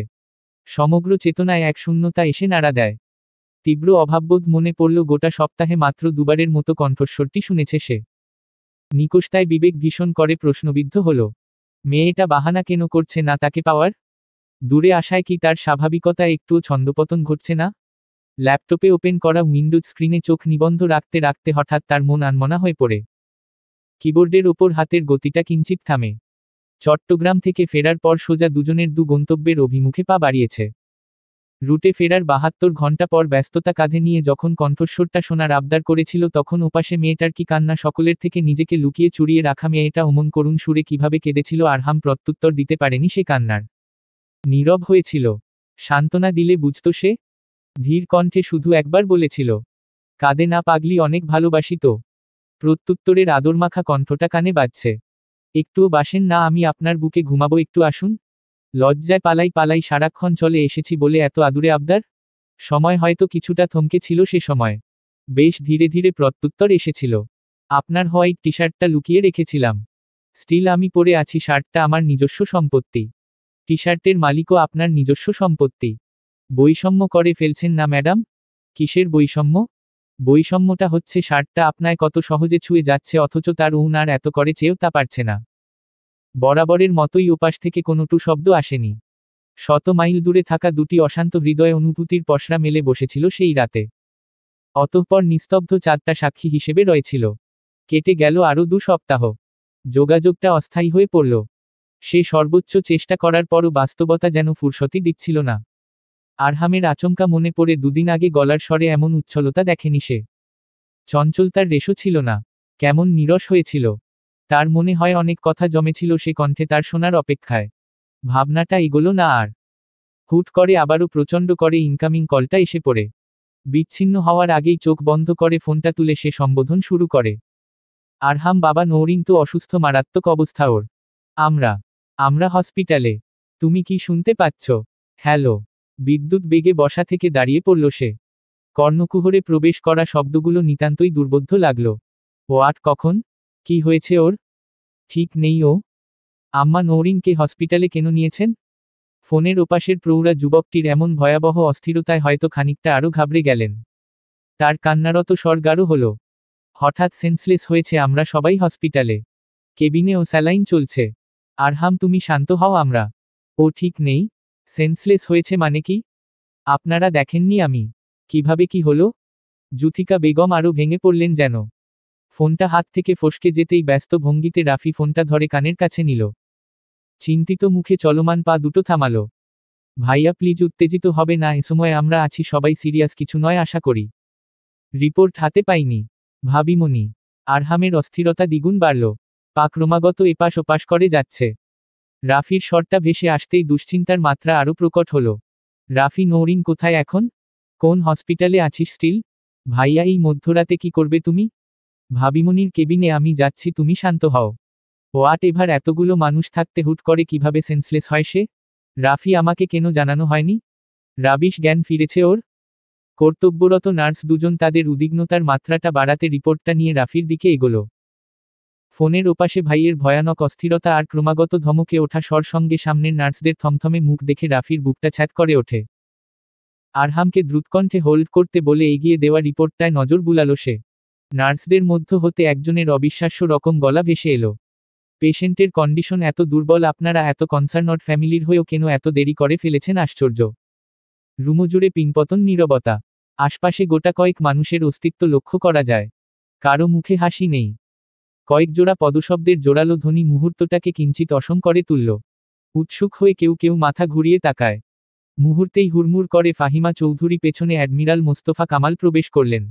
সমগ্র চেতনায় এক শূন্যতা এসে নাড়া দেয়। তীব্র অভাববোধ মনে পড়ল গোটা সপ্তাহে মাত্র দুবারের মতো কণ্ঠস্বরটি শুনেছে সে। নিকষতায় বিবেক ভীষণ করে প্রশ্নবিদ্ধ হল, মেয়েটা বাহানা কেন করছে না তাকে পাওয়ার? দূরে আসায় কি তার স্বাভাবিকতা একটুও ছন্দপতন ঘটছে না? ল্যাপটপে ওপেন করা উইন্ডোজ স্ক্রিনে চোখ নিবন্ধ রাখতে রাখতে হঠাৎ তার মন আনমনা হয়ে পড়ে। কিবোর্ডের ওপর হাতের গতিটা কিঞ্চিত থামে। চট্টগ্রাম থেকে ফেরার পর সোজা দুজনের গন্তব্যের অভিমুখে পা বাড়িয়েছে। রুটে ফেরার 72 ঘণ্টা পর ব্যস্ততা কাঁধে নিয়ে যখন কণ্ঠস্বরটা শোনার আবদার করেছিল, তখন ওপাশে মেয়েটার কি কান্না! সকলের থেকে নিজেকে লুকিয়ে চুরিয়ে রাখা মেয়েটা অমন করুণ সুরে কিভাবে কেঁদেছিল! আরহাম প্রত্যুত্তর দিতে পারেনি সে কান্নার। নীরব হয়েছিল। সান্ত্বনা দিলে বুঝত সে। ধীর কণ্ঠে শুধু একবার বলেছিল, কাঁদে না পাগলি, অনেক ভালোবাসি তো। প্রত্যুত্তরের আদরমাখা কণ্ঠটা কানে বাজছে। একটুও বাসেন না? আমি আপনার বুকে ঘুমাবো, একটু আসুন। লজ্জায় পালাই পালাই সারাক্ষণ চলে এসেছি বলে এত আদুরে আবদার? সময় হয়তো কিছুটা থমকে ছিল সে সময়। বেশ ধীরে ধীরে প্রত্যুত্তর এসেছিল, আপনার হোয়াইট টি শার্টটা লুকিয়ে রেখেছিলাম। স্টিল আমি পরে আছি, শার্টটা আমার নিজস্ব সম্পত্তি। টি শার্টের মালিকও আপনার নিজস্ব সম্পত্তি। বৈষম্য করে ফেলছেন না ম্যাডাম? কিসের বৈষম্য? বৈষম্যটা হচ্ছে শার্টটা আপনায় কত সহজে ছুঁয়ে যাচ্ছে, অথচ তার উন আর এত করে চেয়েও তা পারছে না। বরাবরের মতোই ওপাশ থেকে কোনো টু শব্দ আসেনি। শত মাইল দূরে থাকা দুটি অশান্ত হৃদয় অনুভূতির পসরা মেলে বসেছিল সেই রাতে। অতঃপর নিস্তব্ধ চাঁদটা সাক্ষী হিসেবে রয়েছিল। কেটে গেল আরও 2 সপ্তাহ। যোগাযোগটা অস্থায়ী হয়ে পড়ল। সে সর্বোচ্চ চেষ্টা করার পরও বাস্তবতা যেন ফুরসতি দিচ্ছিল না। আরহামের আচমকা মনে পড়ে, দুদিন আগে গলার স্বরে এমন উচ্ছলতা দেখেনি সে। চঞ্চলতার রেশও ছিল না। কেমন নীরস হয়েছিল। তার মনে হয় অনেক কথা জমেছিল সে কণ্ঠে তার শোনার অপেক্ষায়। ভাবনাটা এগোলো না আর। হুট করে আবারও প্রচণ্ড করে ইনকামিং কলটা এসে পড়ে। বিচ্ছিন্ন হওয়ার আগেই চোখ বন্ধ করে ফোনটা তুলে সে সম্বোধন শুরু করে। আরহাম, বাবা নৌরিন তো অসুস্থ, মারাত্মক অবস্থা ওর। আমরা আমরা হসপিটালে। তুমি কি শুনতে পাচ্ছ? হ্যালো। বিদ্যুৎ বেগে বসা থেকে দাঁড়িয়ে পড়ল সে। কর্ণকুহরে প্রবেশ করা শব্দগুলো নিতান্তই দুর্বোধ্য লাগল। হোয়াট, কখন? কি হয়েছে ওর? ঠিক নেই ও? আম্মা, নৌরিনকে হসপিটালে কেন নিয়েছেন? ফোনের ওপাশের প্রৌঢ়া যুবকটির এমন ভয়াবহ অস্থিরতায় হয়তো খানিকটা আরও ঘাবড়ে গেলেন। তার কান্নারত স্বর গাঢ় হল। হঠাৎ সেন্সলেস হয়েছে, আমরা সবাই হসপিটালে। কেবিনে ও স্যালাইন চলছে। আরহাম, তুমি শান্ত হও। আমরা। ও ঠিক নেই? সেন্সলেস হয়েছে মানে কি? আপনারা দেখেননি আমি? কিভাবে কি হলো? জুথিকা বেগম আরও ভেঙে পড়লেন যেন। ফোনটা হাত থেকে ফসকে যেতেই ব্যস্ত ভঙ্গিতে রাফি ফোনটা ধরে কানের কাছে নিল। চিন্তিত মুখে চলমান পা দুটো থামালো। ভাইয়া প্লিজ, উত্তেজিত হবে না, এ সময় আমরা আছি, সবাই সিরিয়াস কিছু নয় আশা করি। রিপোর্ট হাতে পাইনি ভাবিমনি। আরহামের অস্থিরতা দ্বিগুণ বাড়ল। পা ক্রমাগত এপাশ ওপাশ করে যাচ্ছে। রাফির স্বরটা ভেসে আসতেই দুশ্চিন্তার মাত্রা আরও প্রকট হল। রাফি, নৌরিন কোথায় এখন? কোন হসপিটালে আছিস স্টিল? ভাইয়া, এই মধ্যরাতে কি করবে তুমি? ভাবিমনির কেবিনে আমি যাচ্ছি, তুমি শান্ত হও। হোয়াট এভার, এতগুলো মানুষ থাকতে হুট করে কিভাবে সেন্সলেস হয় সে? রাফি, আমাকে কেন জানানো হয়নি? রাবিশ জ্ঞান ফিরেছে ওর? কর্তব্যরত নার্স দুজন তাদের উদ্বিগ্নতার মাত্রাটা বাড়াতে রিপোর্টটা নিয়ে রাফির দিকে এগোলো। ফোনের ওপাশে ভাইয়ের ভয়ানক অস্থিরতা আর ক্রমাগত ধমকে ওঠা স্বর সঙ্গে সামনের নার্সদের থমথমে মুখ দেখে রাফির বুকটা ছ্যাঁত করে ওঠে। আরহামকে দ্রুতকণ্ঠে হোল্ড করতে বলে এগিয়ে দেওয়া রিপোর্টটায় নজর বুলালো সে। নার্সদের মধ্য হতে একজনের অবিশ্বাস্য রকম গলা ভেসে এলো। পেশেন্টের কন্ডিশন এত দুর্বল, আপনারা এত কনসার্নড ফ্যামিলির হয়েও কেন এত দেরি করে ফেলেছেন? আশ্চর্য। রুমজুড়ে পিনপতন নীরবতা। আশপাশে গোটা কয়েক মানুষের অস্তিত্ব লক্ষ্য করা যায়। কারো মুখে হাসি নেই। কয়েক জোড়া পদশব্দের জোরালো ধ্বনি মুহূর্তটাকে কিঞ্চিত অসম করে তুলল। উৎসুক হয়ে কেউ কেউ মাথা ঘুরিয়ে তাকায়। মুহূর্তেই হুড়মুড় করে ফাহিমা চৌধুরী পেছনে অ্যাডমিরাল মোস্তফা কামাল প্রবেশ করলেন।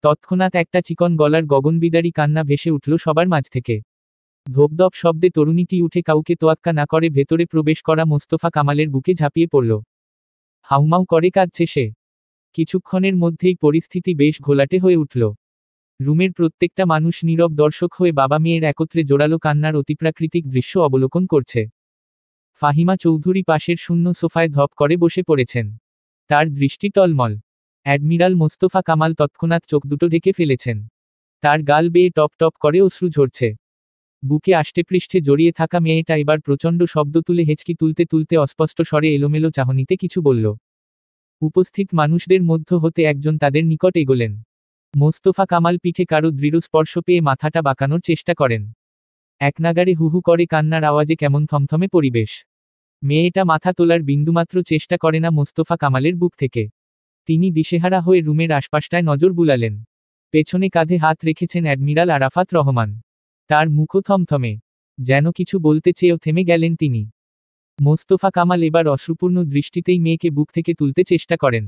তৎক্ষণাৎ একটা চিকন গলার গগনবিদারী কান্না ভেসে উঠল সবার মাঝ থেকে। ধোপধপ শব্দে তরুণীটি উঠে কাউকে তোয়াক্কা না করে ভেতরে প্রবেশ করা মোস্তফা কামালের বুকে ঝাঁপিয়ে পড়ল। হাউমাউ করে কাঁদছে সে। কিছুক্ষণের মধ্যেই পরিস্থিতি বেশ ঘোলাটে হয়ে উঠল। রুমের প্রত্যেকটা মানুষ নীরব দর্শক হয়ে বাবা মেয়ের একত্রে জোরালো কান্নার অতিপ্রাকৃতিক দৃশ্য অবলোকন করছে। ফাহিমা চৌধুরী পাশের শূন্য সোফায় ধপ করে বসে পড়েছেন। তার দৃষ্টি টলমল। অ্যাডমিরাল মোস্তফা কামাল তৎক্ষণাৎ চোখ দুটো ঢেকে ফেলেছেন। তার গাল বেয়ে টপ টপ করে অশ্রু ঝরছে। বুকে আষ্টেপৃষ্ঠে জড়িয়ে থাকা মেয়েটা এবার প্রচণ্ড শব্দ তুলে হেঁচকি তুলতে তুলতে অস্পষ্ট স্বরে এলোমেলো চাহনিতে কিছু বলল। উপস্থিত মানুষদের মধ্য হতে একজন তাদের নিকট এগোলেন। মোস্তফা কামাল পিঠে কারো দৃঢ় স্পর্শ পেয়ে মাথাটা বাঁকানোর চেষ্টা করেন। একনাগাড়ে হুহু করে কান্নার আওয়াজে কেমন থমথমে পরিবেশ। মেয়েটা মাথা তোলার বিন্দুমাত্র চেষ্টা করে না মোস্তফা কামালের বুক থেকে। তিনি দিশেহারা হয়ে রুমের আশপাশটায় নজর বুলালেন। পেছনে কাঁধে হাত রেখেছেন অ্যাডমিরাল আরাফাত রহমান। তার মুখও থমথমে। যেন কিছু বলতে চেয়েও থেমে গেলেন তিনি। মোস্তফা কামাল এবার অশ্রুপূর্ণ দৃষ্টিতেই মেয়েকে বুক থেকে তুলতে চেষ্টা করেন।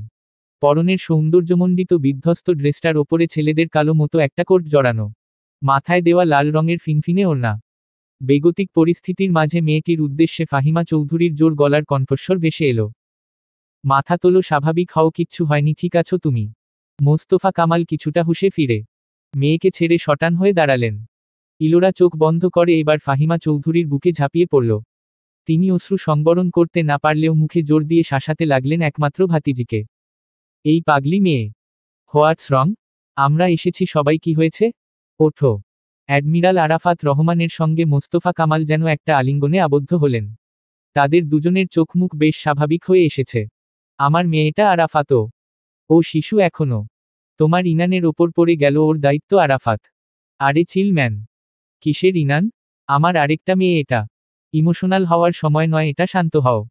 পরনের সৌন্দর্যমণ্ডিত বিধ্বস্ত ড্রেসটার ওপরে ছেলেদের কালো মতো একটা কোট জড়ানো। মাথায় দেওয়া লাল রঙের ফিনফিনে ওড়না। বেগতিক পরিস্থিতির মাঝে মেয়েটির উদ্দেশ্যে ফাহিমা চৌধুরীর জোর গলার কণ্ঠস্বর ভেসে এলো। মাথা তোলো, স্বাভাবিক হও, কিচ্ছু হয়নি, ঠিক আছো তুমি? মোস্তফা কামাল কিছুটা হুঁশে ফিরে মেয়েকে ছেড়ে শটান হয়ে দাঁড়ালেন। ইলোরা চোখ বন্ধ করে এবার ফাহিমা চৌধুরীর বুকে ঝাঁপিয়ে পড়ল। তিনি অশ্রু সংবরণ করতে না পারলেও মুখে জোর দিয়ে শাসাতে লাগলেন একমাত্র ভাতিজিকে। এই পাগলি মেয়ে। হোয়াটস রং? আমরা এসেছি সবাই, কি হয়েছে? ওঠো। অ্যাডমিরাল আরাফাত রহমানের সঙ্গে মোস্তফা কামাল যেন একটা আলিঙ্গনে আবদ্ধ হলেন। তাদের দুজনের চোখমুখ বেশ স্বাভাবিক হয়ে এসেছে। আমার মেয়েটা আরাফাতও। ও শিশু এখনো। তোমার ইনানের ওপর পড়ে গেল ওর দায়িত্ব আরাফাত। আরে চিল ম্যান। কিসের ইনান? আমার আরেকটা মেয়ে এটা। ইমোশনাল হওয়ার সময় নয় এটা, শান্ত হও।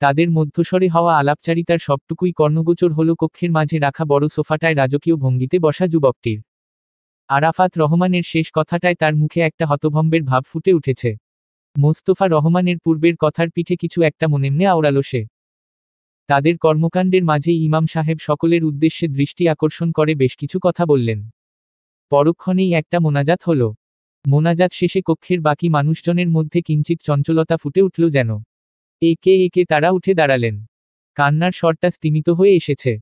তাদের মধ্যস্বরে হওয়া আলাপচারিতার সবটুকুই কর্ণগোচর হলো কক্ষের মাঝে রাখা বড় সোফাটায় রাজকীয় ভঙ্গিতে বসা যুবকটির। আরাফাত রহমানের শেষ কথাটায় তার মুখে একটা হতভম্বের ভাব ফুটে উঠেছে। মোস্তফা রহমানের পূর্বের কথার পিঠে কিছু একটা মনেমনে আওড়ালো সে। তাদের কর্মকাণ্ডের মাঝেই ইমাম সাহেব সকলের উদ্দেশ্যে দৃষ্টি আকর্ষণ করে বেশ কিছু কথা বললেন। পরক্ষণেই একটা মোনাজাত হলো। মোনাজাত শেষে কক্ষের বাকি মানুষজনের মধ্যে কিঞ্চিত চঞ্চলতা ফুটে উঠল যেন। একে একে তারা উঠে দাঁড়ালেন। কান্নার স্বরটা স্তিমিত হয়ে এসেছে।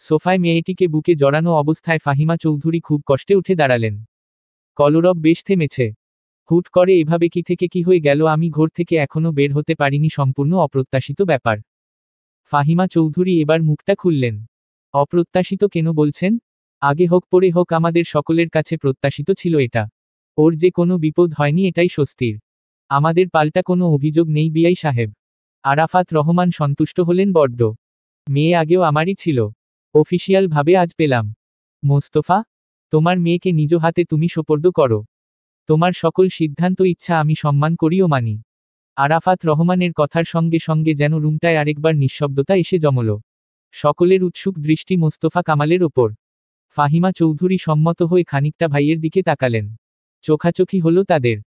সোফায় মেয়েটিকে বুকে জড়ানো অবস্থায় ফাহিমা চৌধুরী খুব কষ্টে উঠে দাঁড়ালেন। কলরব বেশ থেমেছে। হুট করে এভাবে কি থেকে কি হয়ে গেল, আমি ঘর থেকে এখনো বের হতে পারিনি, সম্পূর্ণ অপ্রত্যাশিত ব্যাপার। ফাহিমা চৌধুরী এবার মুখটা খুললেন। অপ্রত্যাশিত কেন বলছেন? আগে হোক পরে হোক আমাদের সকলের কাছে প্রত্যাশিত ছিল এটা। ওর যে কোনো বিপদ হয়নি, এটাই স্বস্তির। আমাদের পাল্টা কোনো অভিযোগ নেই বিআই সাহেব। আরাফাত রহমান সন্তুষ্ট হলেন বড্ড। মেয়ে আগেও আমারই ছিল, অফিসিয়াল ভাবে আজ পেলাম। মোস্তফা, তোমার মেয়েকে নিজ হাতে তুমি সোপর্দ করো। তোমার সকল সিদ্ধান্ত ইচ্ছা আমি সম্মান করি ও মানি। আরাফাত রহমানের কথার সঙ্গে সঙ্গে যেন রুমটায় আরেকবার নিঃশব্দতা এসে জমল। সকলের উৎসুক দৃষ্টি মোস্তফা কামালের ওপর। ফাহিমা চৌধুরী সম্মত হয়ে খানিকটা ভাইয়ের দিকে তাকালেন। চোখাচোখি হলো তাদের।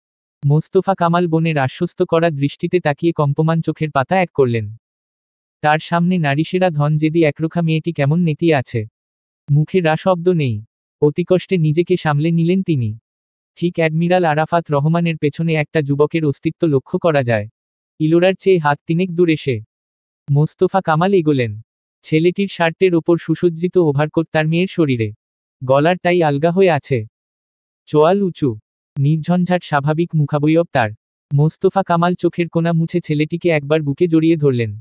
মোস্তফা কামাল বোনের আশ্বস্ত করা দৃষ্টিতে তাকিয়ে কম্পমান চোখের পাতা এক করলেন। তার সামনে নারীসেরা ধনজেদি একরোখা মেয়েটি কেমন নেতিয়ে আছে। মুখে শব্দ নেই। অতিকষ্টে নিজেকে সামলে নিলেন তিনি। ঠিক অ্যাডমিরাল আরাফাত রহমানের পেছনে একটা যুবকের অস্তিত্ব লক্ষ্য করা যায়। ইলোরার চেয়ে হাত তিনেক দূরে সে। মোস্তফা কামাল এগোলেন। ছেলেটির শার্টের ওপর সুসজ্জিত ওভারকোট তার মেয়ের শরীরে। গলার টাই আলগা হয়ে আছে। চোয়াল উঁচু। নির্ঝঞ্ঝাট স্বাভাবিক মুখাবয়ব তার। মোস্তফা কামাল চোখের কোণা মুছে ছেলেটিকে একবার বুকে জড়িয়ে ধরলেন।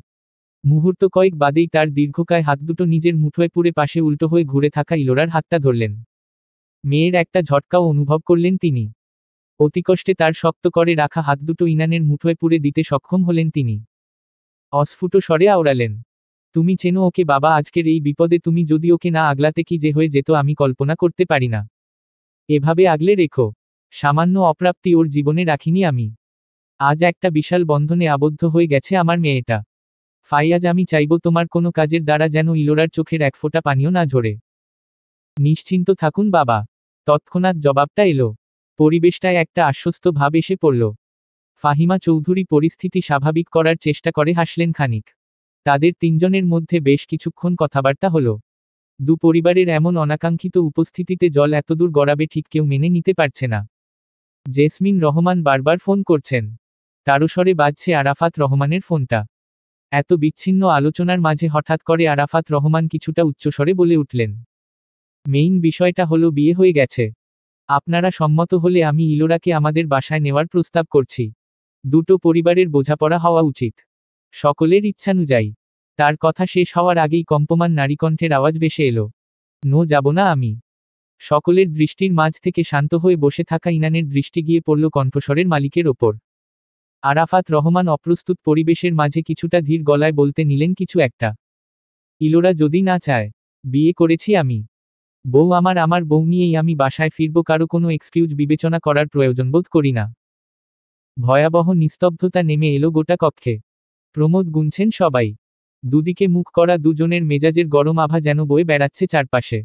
মুহূর্ত কয়েক বাদেই তার দীর্ঘকায় হাত দুটো নিজের মুঠোয় পুরে পাশে উল্টো হয়ে ঘুরে থাকা ইলোরার হাতটা ধরলেন। মেয়ের একটা ঝটকাও অনুভব করলেন তিনি। অতিকষ্টে তার শক্ত করে রাখা হাত দুটো ইনানের মুঠোয় পুরে দিতে সক্ষম হলেন তিনি। অস্ফুট স্বরে আওড়ালেন, তুমি চেনো ওকে বাবা, আজকের এই বিপদে তুমি যদি ওকে না আগলাতে কি যে হয়ে যেত আমি কল্পনা করতে পারি না। এভাবে আগলে রেখো। সামান্য অপ্রাপ্তি ওর জীবনে রাখিনি আমি। আজ একটা বিশাল বন্ধনে আবদ্ধ হয়ে গেছে আমার মেয়েটা। ফাইয়াজ, আমি চাইব তোমার কোনো কাজের দ্বারা যেন ইলোরার চোখের এক ফোঁটা পানিও না ঝরে। নিশ্চিন্ত থাকুন বাবা। তৎক্ষণাৎ জবাবটা এলো। পরিবেশটায় একটা আশ্বস্ত ভাব এসে পড়ল। ফাহিমা চৌধুরী পরিস্থিতি স্বাভাবিক করার চেষ্টা করে হাসলেন খানিক। তাদের তিনজনের মধ্যে বেশ কিছুক্ষণ কথাবার্তা হলো। দু পরিবারের এমন অনাকাঙ্ক্ষিত উপস্থিতিতে জল এতদূর গড়াবে ঠিক কেউ মেনে নিতে পারছে না। জেসমিন রহমান বারবার ফোন করছেন। তারস্বরে বাজছে আরাফাত রহমানের ফোনটা। এত বিচ্ছিন্ন আলোচনার মাঝে হঠাৎ করে আরাফাত রহমান কিছুটা উচ্চস্বরে বলে উঠলেন, মেইন বিষয়টা হলো বিয়ে হয়ে গেছে। আপনারা সম্মত হলে আমি ইলোরাকে আমাদের বাসায় নেওয়ার প্রস্তাব করছি। দুটো পরিবারের বোঝাপড়া হওয়া উচিত, সকলের ইচ্ছানুযায়ী। তার কথা শেষ হওয়ার আগেই কম্পমান নারীকণ্ঠের আওয়াজ ভেসে এলো, নো, যাব না আমি। সকলের দৃষ্টির মাঝ থেকে শান্ত হয়ে বসে থাকা ইনানের দৃষ্টি গিয়ে পড়ল কণ্ঠস্বরের মালিকের ওপর। আরাফাত রহমান অপ্রস্তুত পরিবেশের মাঝে কিছুটা ধীর গলায় বলতে নিলেন কিছু একটা। ইলোরা যদি না চায়, বিয়ে করেছি আমি। বউ আমার বউ নিয়েই আমি বাসায় ফিরব, কারো কোনো এক্সকিউজ বিবেচনা করার প্রয়োজন বোধ করি না। ভয়াবহ নিস্তব্ধতা নেমে এলো গোটা কক্ষে। প্রমোদ গুনছেন সবাই। দুদিকে মুখ করা দুজনের মেজাজের গরম আভা যেন বয়ে বেড়াচ্ছে চারপাশে।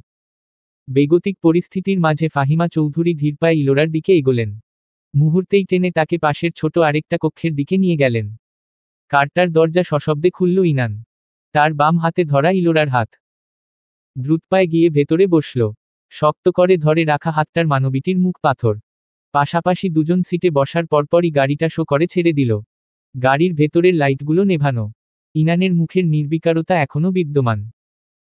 বেগতিক পরিস্থিতির মাঝে ফাহিমা চৌধুরী ধীর পায়ে ইলোরার দিকে এগোলেন। মুহূর্তেই টেনে তাকে পাশের ছোট আরেকটা কক্ষের দিকে নিয়ে গেলেন। কারটার দরজা সশব্দে খুলল ইনান। তার বাম হাতে ধরা ইলোরার হাত। দ্রুত পায়ে গিয়ে ভেতরে বসল। শক্ত করে ধরে রাখা হাতটার মানবীটির মুখ পাথর। পাশাপাশি দুজন সিটে বসার পরপরই গাড়িটা শো করে ছেড়ে দিল। গাড়ির ভেতরের লাইটগুলো নেভানো। ইনানের মুখের নির্বিকারতা এখনো বিদ্যমান।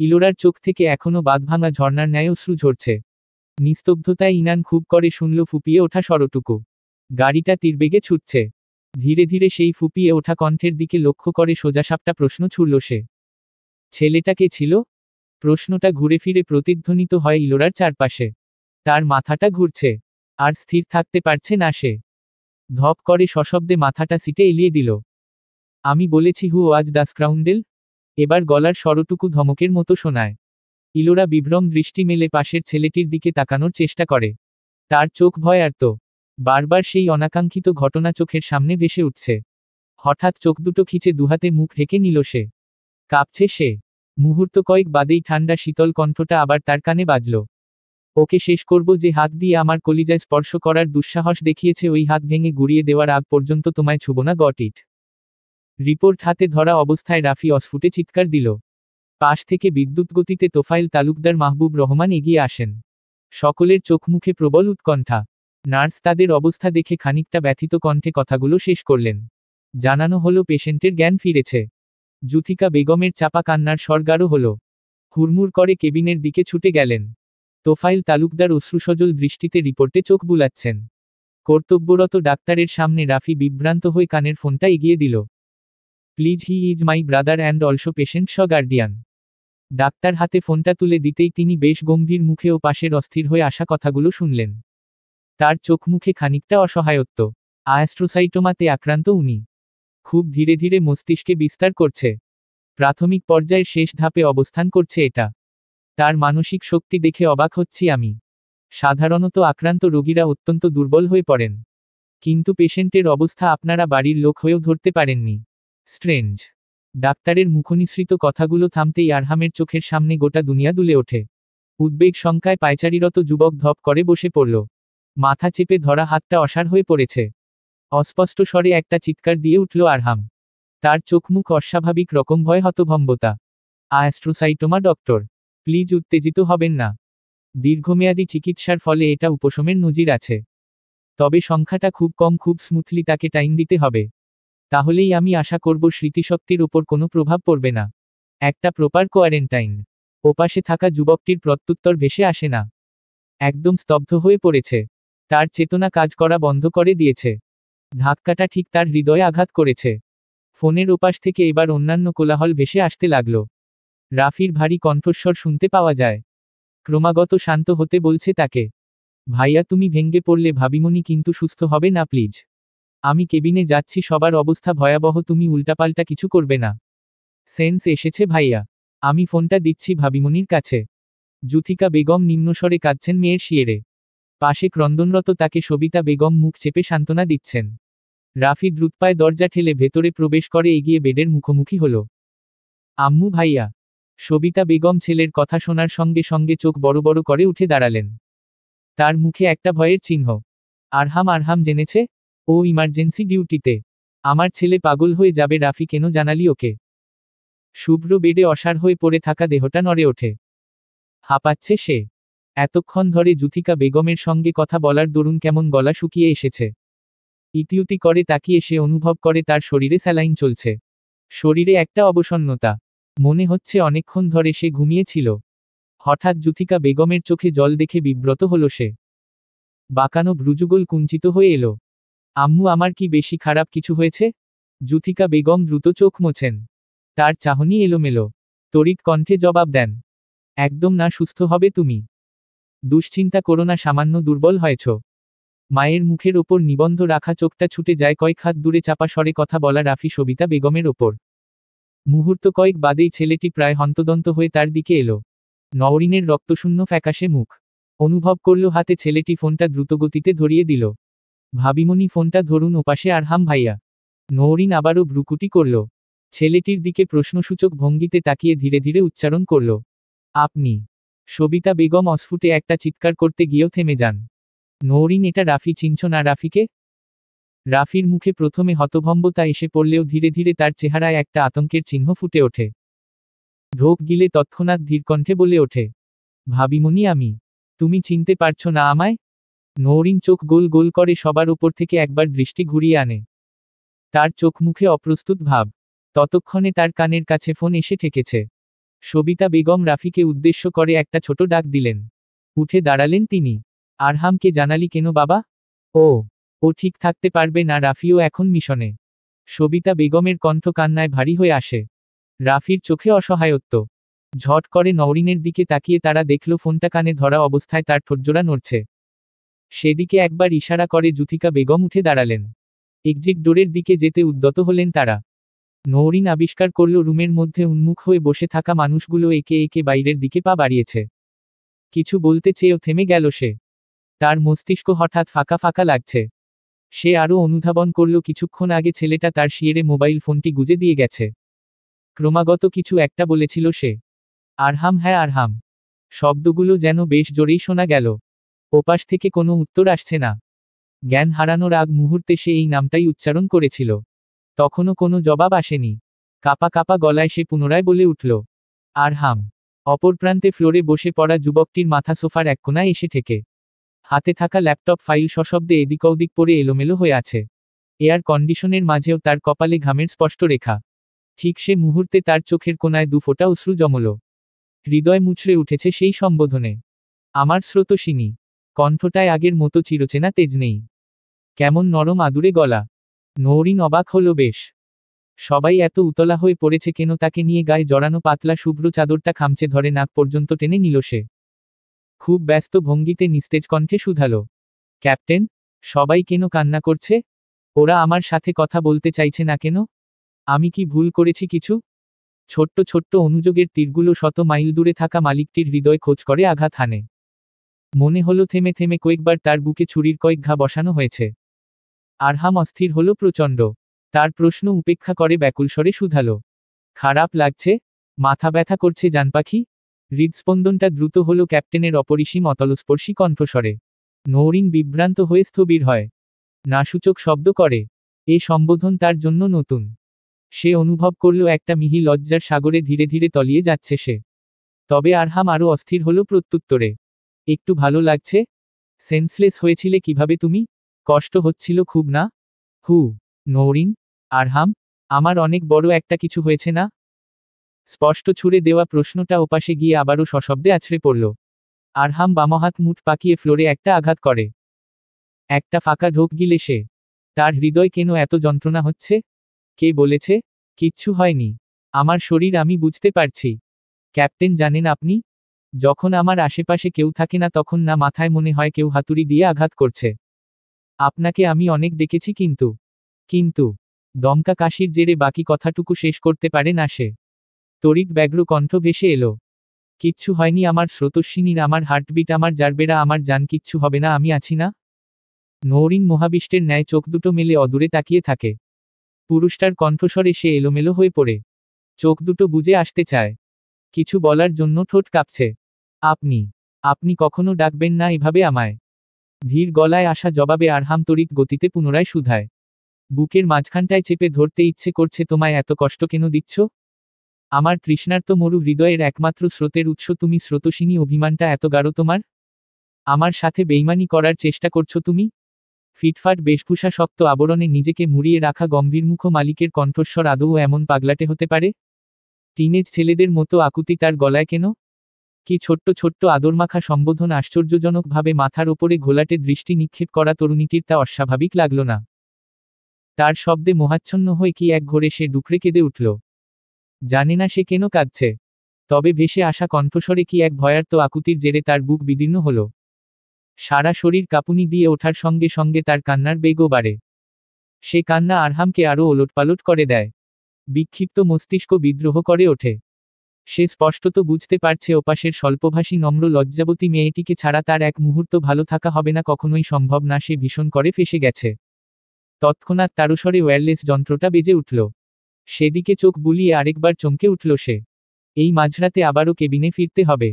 ইলোরার চোখ থেকে এখনো বাঁধভাঙা ঝর্ণার ন্যায় অশ্রু ঝরছে। নিস্তব্ধতায় ইনান খুব করে শুনল ফুপিয়ে ওঠা স্বরটুকু। গাড়িটা তীরবেগে ছুটছে। ধীরে ধীরে সেই ফুপিয়ে ওঠা কণ্ঠের দিকে লক্ষ্য করে সোজাসাপটা প্রশ্ন ছুড়ল সে, ছেলেটা কে ছিল? প্রশ্নটা ঘুরে ফিরে প্রতিধ্বনিত হয় ইলোরার চারপাশে। তার মাথাটা ঘুরছে, আর স্থির থাকতে পারছে না সে। ধপ করে সশব্দে মাথাটা সিটে এলিয়ে দিল। আমি বলেছি হু ওয়াজ দ্য স্কাউন্ডেল? এবার গলার স্বরটুকু ধমকের মতো শোনায়। ইলোরা বিভ্রম দৃষ্টি মেলে পাশের ছেলেটির দিকে তাকানোর চেষ্টা করে। তার চোখ ভয়ার্ত। বারবার সেই অনাকাঙ্ক্ষিত ঘটনা চোখের সামনে ভেসে উঠছে। হঠাৎ চোখ দুটো খিচে দুহাতে মুখ ঢেকে নিল সে। কাঁপছে সে। মুহূর্ত কয়েক বাদেই ঠান্ডা শীতল কণ্ঠটা আবার তার কানে বাজল, ওকে শেষ করব, যে হাত দিয়ে আমার কলিজায় স্পর্শ করার দুঃসাহস দেখিয়েছে, ওই হাত ভেঙে গুড়িয়ে দেওয়ার আগ পর্যন্ত তোমায় ছুব না, গট ইট। রিপোর্ট হাতে ধরা অবস্থায় রাফি অস্ফুটে চিৎকার দিল। পাশ থেকে বিদ্যুৎ গতিতে তোফায়েল তালুকদার মাহবুব রহমান এগিয়ে আসেন। সকলের চোখ মুখে প্রবল উৎকণ্ঠা। নার্স তাদের অবস্থা দেখে খানিকটা ব্যথিত কণ্ঠে কথাগুলো শেষ করলেন। জানানো হলো পেশেন্টের জ্ঞান ফিরেছে। জুথিকা বেগমের চাপা কান্নার স্বর গাঢ় হল। হুড়মুড় করে কেবিনের দিকে ছুটে গেলেন। তোফাইল তালুকদার অশ্রুসজল দৃষ্টিতে রিপোর্টে চোখ বুলাচ্ছেন। কর্তব্যরত ডাক্তারের সামনে রাফি বিভ্রান্ত হয়ে কানের ফোনটা এগিয়ে দিল। Please, he is my brother and also patient saw guardian. Doctor হাতে ফোনটা তুলে দিতেই তিনি বেশ গম্ভীর মুখে ও পাশের অস্থির হয়ে আসা কথাগুলো শুনলেন। তার চোখ মুখে খানিকটা অসহায়ত্ব। আয়াস্ট্রোসাইটোমাতে আক্রান্ত উনি। খুব ধীরে ধীরে মস্তিষ্কে বিস্তার করছে। প্রাথমিক পর্যায়ের শেষ ধাপে অবস্থান করছে এটা। তার মানসিক শক্তি দেখে অবাক হচ্ছি আমি। সাধারণত আক্রান্ত রোগীরা অত্যন্ত দুর্বল হয়ে পড়েন। কিন্তু পেশেন্টের অবস্থা আপনারা বাড়ির লোক হয়েও ধরতে পারেননি। স্ট্রেঞ্জ। ডাক্তারের মুখনিসৃত কথাগুলো থামতেই আরহামের চোখের সামনে গোটা দুনিয়া দুলে ওঠে। উদ্বেগ শঙ্কায় পায়চারিরত যুবক ধপ করে বসে পড়ল। মাথা চেপে ধরা হাতটা অসাড় হয়ে পড়েছে। অস্পষ্ট স্বরে একটা চিৎকার দিয়ে উঠল আরহাম। তার চোখমুখ অস্বাভাবিক রকম ভয় হতভম্বতা। আয়াস্ট্রোসাইটোমা ডক্টর, প্লিজ উত্তেজিত হবেন না। দীর্ঘমেয়াদী চিকিৎসার ফলে এটা উপশমের নজির আছে। তবে সংখ্যাটা খুব কম, খুব স্মুথলি তাকে টাইম দিতে হবে। তাহলেই আমি আশা করব স্মৃতিশক্তির ওপর কোনো প্রভাব পড়বে না। একটা প্রপার কোয়ারেন্টাইন। ওপাশে থাকা যুবকটির প্রত্যুত্তর ভেসে আসে না। একদম স্তব্ধ হয়ে পড়েছে। তার চেতনা কাজ করা বন্ধ করে দিয়েছে। ধাক্কাটা ঠিক তার হৃদয়ে আঘাত করেছে। ফোনের ওপাশ থেকে এবার অন্যান্য কোলাহল ভেসে আসতে লাগল। রাফির ভারী কণ্ঠস্বর শুনতে পাওয়া যায়। ক্রমাগত শান্ত হতে বলছে তাকে। ভাইয়া, তুমি ভেঙ্গে পড়লে ভাবিমনি কিন্তু সুস্থ হবে না প্লিজ। আমি কেবিনে যাচ্ছি, সবার অবস্থা ভয়াবহ, তুমি উল্টাপাল্টা কিছু করবে না। সেন্স এসেছে ভাইয়া। আমি ফোনটা দিচ্ছি ভাবিমনির কাছে। জুথিকা বেগম নিম্নস্বরে কাঁদছেন মেয়ের শিয়েরে। পাশে ক্রন্দনরত তাকে সবিতা বেগম মুখ চেপে সান্ত্বনা দিচ্ছেন। রাফি দ্রুতপায়ে দরজা ঠেলে ভেতরে প্রবেশ করে এগিয়ে বেডের মুখোমুখি হল। আম্মু, ভাইয়া। সবিতা বেগম ছেলের কথা শোনার সঙ্গে সঙ্গে চোখ বড় বড় করে উঠে দাঁড়ালেন। তার মুখে একটা ভয়ের চিহ্ন। আরহাম জেনেছে? ও ইমার্জেন্সি ডিউটিতে। আমার ছেলে পাগল হয়ে যাবে। রাফি, কেন জানালি ওকে? শুভ্র বেডে অসাড় হয়ে পড়ে থাকা দেহটা নড়ে ওঠে। হাঁপাচ্ছে সে। এতক্ষণ ধরে জুথিকা বেগমের সঙ্গে কথা বলার দরুন কেমন গলা শুকিয়ে এসেছে। ইতিউতি করে তাকিয়ে সে অনুভব করে তার শরীরে স্যালাইন চলছে। শরীরে একটা অবসন্নতা। মনে হচ্ছে অনেকক্ষণ ধরে সে ঘুমিয়েছিল। হঠাৎ জুথিকা বেগমের চোখে জল দেখে বিব্রত হল সে। বাঁকানো ভ্রুযুগল কুঞ্চিত হয়ে এলো। আম্মু, আমার কি বেশি খারাপ কিছু হয়েছে? জুথিকা বেগম দ্রুত চোখ মোছেন। তার চাহনি এলোমেলো। তড়িৎ কণ্ঠে জবাব দেন। একদম না, সুস্থ হবে তুমি। দুশ্চিন্তা করো না, সামান্য দুর্বল হয়েছ। মায়ের মুখের ওপর নিবন্ধ রাখা চোখটা ছুটে যায় কয়েক হাত দূরে চাপা স্বরে কথা বলা রাফি সবিতা বেগমের ওপর। মুহূর্ত কয়েক বাদেই ছেলেটি প্রায় হন্তদন্ত হয়ে তার দিকে এলো। নওরিনের রক্তশূন্য ফ্যাকাশে মুখ। অনুভব করল হাতে ছেলেটি ফোনটা দ্রুতগতিতে ধরিয়ে দিল। ভাবিমনি, ফোনটা ধরুন। ওপাশে আরহাম ভাইয়া। নওরিন আবারও ভ্রুকুটি করল। ছেলেটির দিকে প্রশ্নসূচক ভঙ্গিতে তাকিয়ে ধীরে ধীরে উচ্চারণ করল, আপনি। সবিতা বেগম অস্ফুটে একটা চিৎকার করতে গিয়েও থেমে যান। নওরিন, এটা রাফি, চিনছ না রাফিকে? রাফির মুখে প্রথমে হতভম্বতা এসে পড়লেও ধীরে ধীরে তার চেহারায় একটা আতঙ্কের চিহ্ন ফুটে ওঠে। ঢোক গিলে তৎক্ষণাৎ ধীরকণ্ঠে বলে ওঠে, ভাবিমনি আমি। তুমি চিনতে পারছো না আমায়? নওরিন চোখ গোল গোল করে সবার ওপর থেকে একবার দৃষ্টি ঘুরিয়ে আনে। তার চোখ মুখে অপ্রস্তুত ভাব। ততক্ষণে তার কানের কাছে ফোন এসে ঠেকেছে। সবিতা বেগম রাফিকে উদ্দেশ্য করে একটা ছোট ডাক দিলেন। উঠে দাঁড়ালেন তিনি। আরহামকে জানালি কেন বাবা? ও ঠিক থাকতে পারবে না, রাফিও এখন মিশনে। সবিতা বেগমের কণ্ঠ কান্নায় ভারী হয়ে আসে। রাফির চোখে অসহায়ত্ব। ঝট করে নওরিনের দিকে তাকিয়ে তারা দেখল ফোনটা কানে ধরা অবস্থায় তার ঠোঁটজোড়া নড়ছে। সেদিকে একবার ইশারা করে জুথিকা বেগম উঠে দাঁড়ালেন। এক্সিট ডোরের দিকে যেতে উদ্যত হলেন তারা। নওরিন আবিষ্কার করল রুমের মধ্যে উন্মুখ হয়ে বসে থাকা মানুষগুলো একে একে বাইরের দিকে পা বাড়িয়েছে। কিছু বলতে চেয়েও থেমে গেল সে। তার মস্তিষ্ক হঠাৎ ফাঁকা ফাঁকা লাগছে। সে আরও অনুধাবন করল কিছুক্ষণ আগে ছেলেটা তার শিয়েরে মোবাইল ফোনটি গুজে দিয়ে গেছে। ক্রমাগত কিছু একটা বলেছিল সে। আরহাম, হ্যাঁ আরহাম। শব্দগুলো যেন বেশ জোরেই শোনা গেল। ওপাশ থেকে কোনো উত্তর আসছে না। জ্ঞান হারানোর আগ মুহূর্তে সে এই নামটাই উচ্চারণ করেছিল। তখনও কোনো জবাব আসেনি। কাপা কাপা গলায় সে পুনরায় বলে উঠল, আরহাম। অপর প্রান্তে ফ্লোরে বসে পড়া যুবকটির মাথা সোফার এক কোণায় এসে ঠেকে। হাতে থাকা ল্যাপটপ ফাইল সশব্দে এদিক ওদিক পড়ে এলোমেলো হয়ে আছে। এয়ার কন্ডিশনের মাঝেও তার কপালে ঘামের স্পষ্ট রেখা। ঠিক সে মুহূর্তে তার চোখের কোণায় 2 ফোঁটা অশ্রু জমল। হৃদয় মুচড়ে উঠেছে সেই সম্বোধনে। আমার স্রোতস্বিনী। কণ্ঠটায় আগের মতো চিরচেনা তেজ নেই। কেমন নরম আদুরে গলা। নওরিন অবাক হলো বেশ। সবাই এত উতলা হয়ে পড়েছে কেন তাকে নিয়ে গায়ে জড়ানো পাতলা শুভ্র চাদরটা খামচে ধরে নাক পর্যন্ত টেনে নিল সে। খুব ব্যস্ত ভঙ্গিতে নিস্তেজ কণ্ঠে শুধালো। ক্যাপ্টেন, সবাই কেন কান্না করছে? ওরা আমার সাথে কথা বলতে চাইছে না কেন? আমি কি ভুল করেছি কিছু? ছোট্ট ছোট্ট অনুযোগের তীরগুলো শত মাইল দূরে থাকা মালিকটির হৃদয় খোঁজ করে আঘাত হানে। মনে হলো থেমে থেমে কয়েকবার তার বুকে ছুরির কয়েক ঘা বসানো হয়েছে। আরহাম অস্থির হলো প্রচণ্ড। তার প্রশ্ন উপেক্ষা করে ব্যাকুল স্বরে শুধালো। খারাপ লাগছে? মাথা ব্যথা করছে জানপাখি? হৃদস্পন্দনটা দ্রুত হলো ক্যাপ্টেনের অপরিসীম অতলস্পর্শী কণ্ঠস্বরে। নওরিন বিভ্রান্ত হয়ে স্থবির হয়। নাসূচক শব্দ করে। এ সম্বোধন তার জন্য নতুন। সে অনুভব করল একটা মিহি লজ্জার সাগরে ধীরে ধীরে তলিয়ে যাচ্ছে সে। তবে আরহাম আরও অস্থির হলো প্রত্যুত্তরে। একটু ভালো লাগছে? সেন্সলেস হয়েছিলে কিভাবে তুমি? কষ্ট হচ্ছিল খুব না? হু। নওরিন, আরহাম, আমার অনেক বড় একটা কিছু হয়েছে না? স্পষ্ট ছুড়ে দেওয়া প্রশ্নটা ওপাশে গিয়ে আবারও সশব্দে আছড়ে পড়ল। আরহাম বামহাত মুঠ পাকিয়ে ফ্লোরে একটা আঘাত করে। একটা ফাঁকা ঢোক গিলে সে। তার হৃদয় কেন এত যন্ত্রণা হচ্ছে? কে বলেছে? কিচ্ছু হয়নি। আমার শরীর আমি বুঝতে পারছি। ক্যাপ্টেন জানেন আপনি? যখন আমার আশেপাশে কেউ থাকে না তখন না মাথায় মনে হয় কেউ হাতুড়ি দিয়ে আঘাত করছে। আপনাকে আমি অনেক দেখেছি কিন্তু দমকা কাশির জেরে বাকি কথাটুকু শেষ করতে পারে না সে। তড়িৎ ব্যগ্র কণ্ঠ ভেসে এলো। কিচ্ছু হয়নি আমার স্রোতস্বিনীর, আমার হার্টবিট, আমার জারবেরা, আমার জান, কিচ্ছু হবে না, আমি আছি না? নওরিন মহাবিষ্টের ন্যায় চোখ দুটো মেলে অদূরে তাকিয়ে থাকে। পুরুষটার কণ্ঠস্বরে সে এলোমেলো হয়ে পড়ে। চোখ দুটো বুজে আসতে চায়। কিছু বলার জন্য ঠোঁট কাঁপছে। আপনি আপনি কখনো ডাকবেন না এভাবে আমায়? ধীর গলায় আসা জবাবে আরহাম তড়িৎ গতিতে পুনরায় শুধায়। বুকের মাঝখানটায় চেপে ধরতে ইচ্ছে করছে। তোমায় এত কষ্ট কেন দিচ্ছ? আমার তৃষ্ণার্ত মরু হৃদয়ের একমাত্র স্রোতের উৎস তুমি স্রোতস্বিনী। অভিমানটা এত গাঢ় তোমার? আমার সাথে বেইমানি করার চেষ্টা করছো তুমি? ফিটফাট বেশভূষা শক্ত আবরণে নিজেকে মুড়িয়ে রাখা গম্ভীরমুখ মালিকের কণ্ঠস্বর আদৌ এমন পাগলাটে হতে পারে? টিনেজ ছেলেদের মতো আকুতি তার গলায় কেন? কি ছোট্ট ছোট্ট আদরমাখা সম্বোধন! আশ্চর্যজনকভাবে মাথার ওপরে ঘোলাটে দৃষ্টি নিক্ষেপ করা তরুণীটির তা অস্বাভাবিক লাগল না। তার শব্দে মোহাচ্ছন্ন হয়ে কি এক ঘোরে সে ডুকরে কেঁদে উঠল। জানে না সে কেন কাঁদছে। তবে ভেসে আসা কণ্ঠস্বরে কি এক ভয়ার্ত আকুতির জেরে তার বুক বিদীর্ণ হল। সারা শরীর কাঁপুনি দিয়ে ওঠার সঙ্গে সঙ্গে তার কান্নার বেগও বাড়ে। সে কান্না আরহামকে আরও ওলটপালট করে দেয়। বিক্ষিপ্ত মস্তিষ্ক বিদ্রোহ করে ওঠে। সে স্পষ্টত বুঝতে পারছে ওপাশের স্বল্পভাষী নম্র লজ্জাবতী মেয়েটিকে ছাড়া তার এক মুহূর্ত ভালো থাকা হবে না, কখনোই সম্ভব না। সে ভীষণ করে ফেঁসে গেছে। তৎক্ষণাৎ তারস্বরে ওয়্যারলেস যন্ত্রটা বেজে উঠল। সেদিকে চোখ বুলিয়ে আরেকবার চমকে উঠল সে। এই মাঝরাতে আবারও কেবিনে ফিরতে হবে।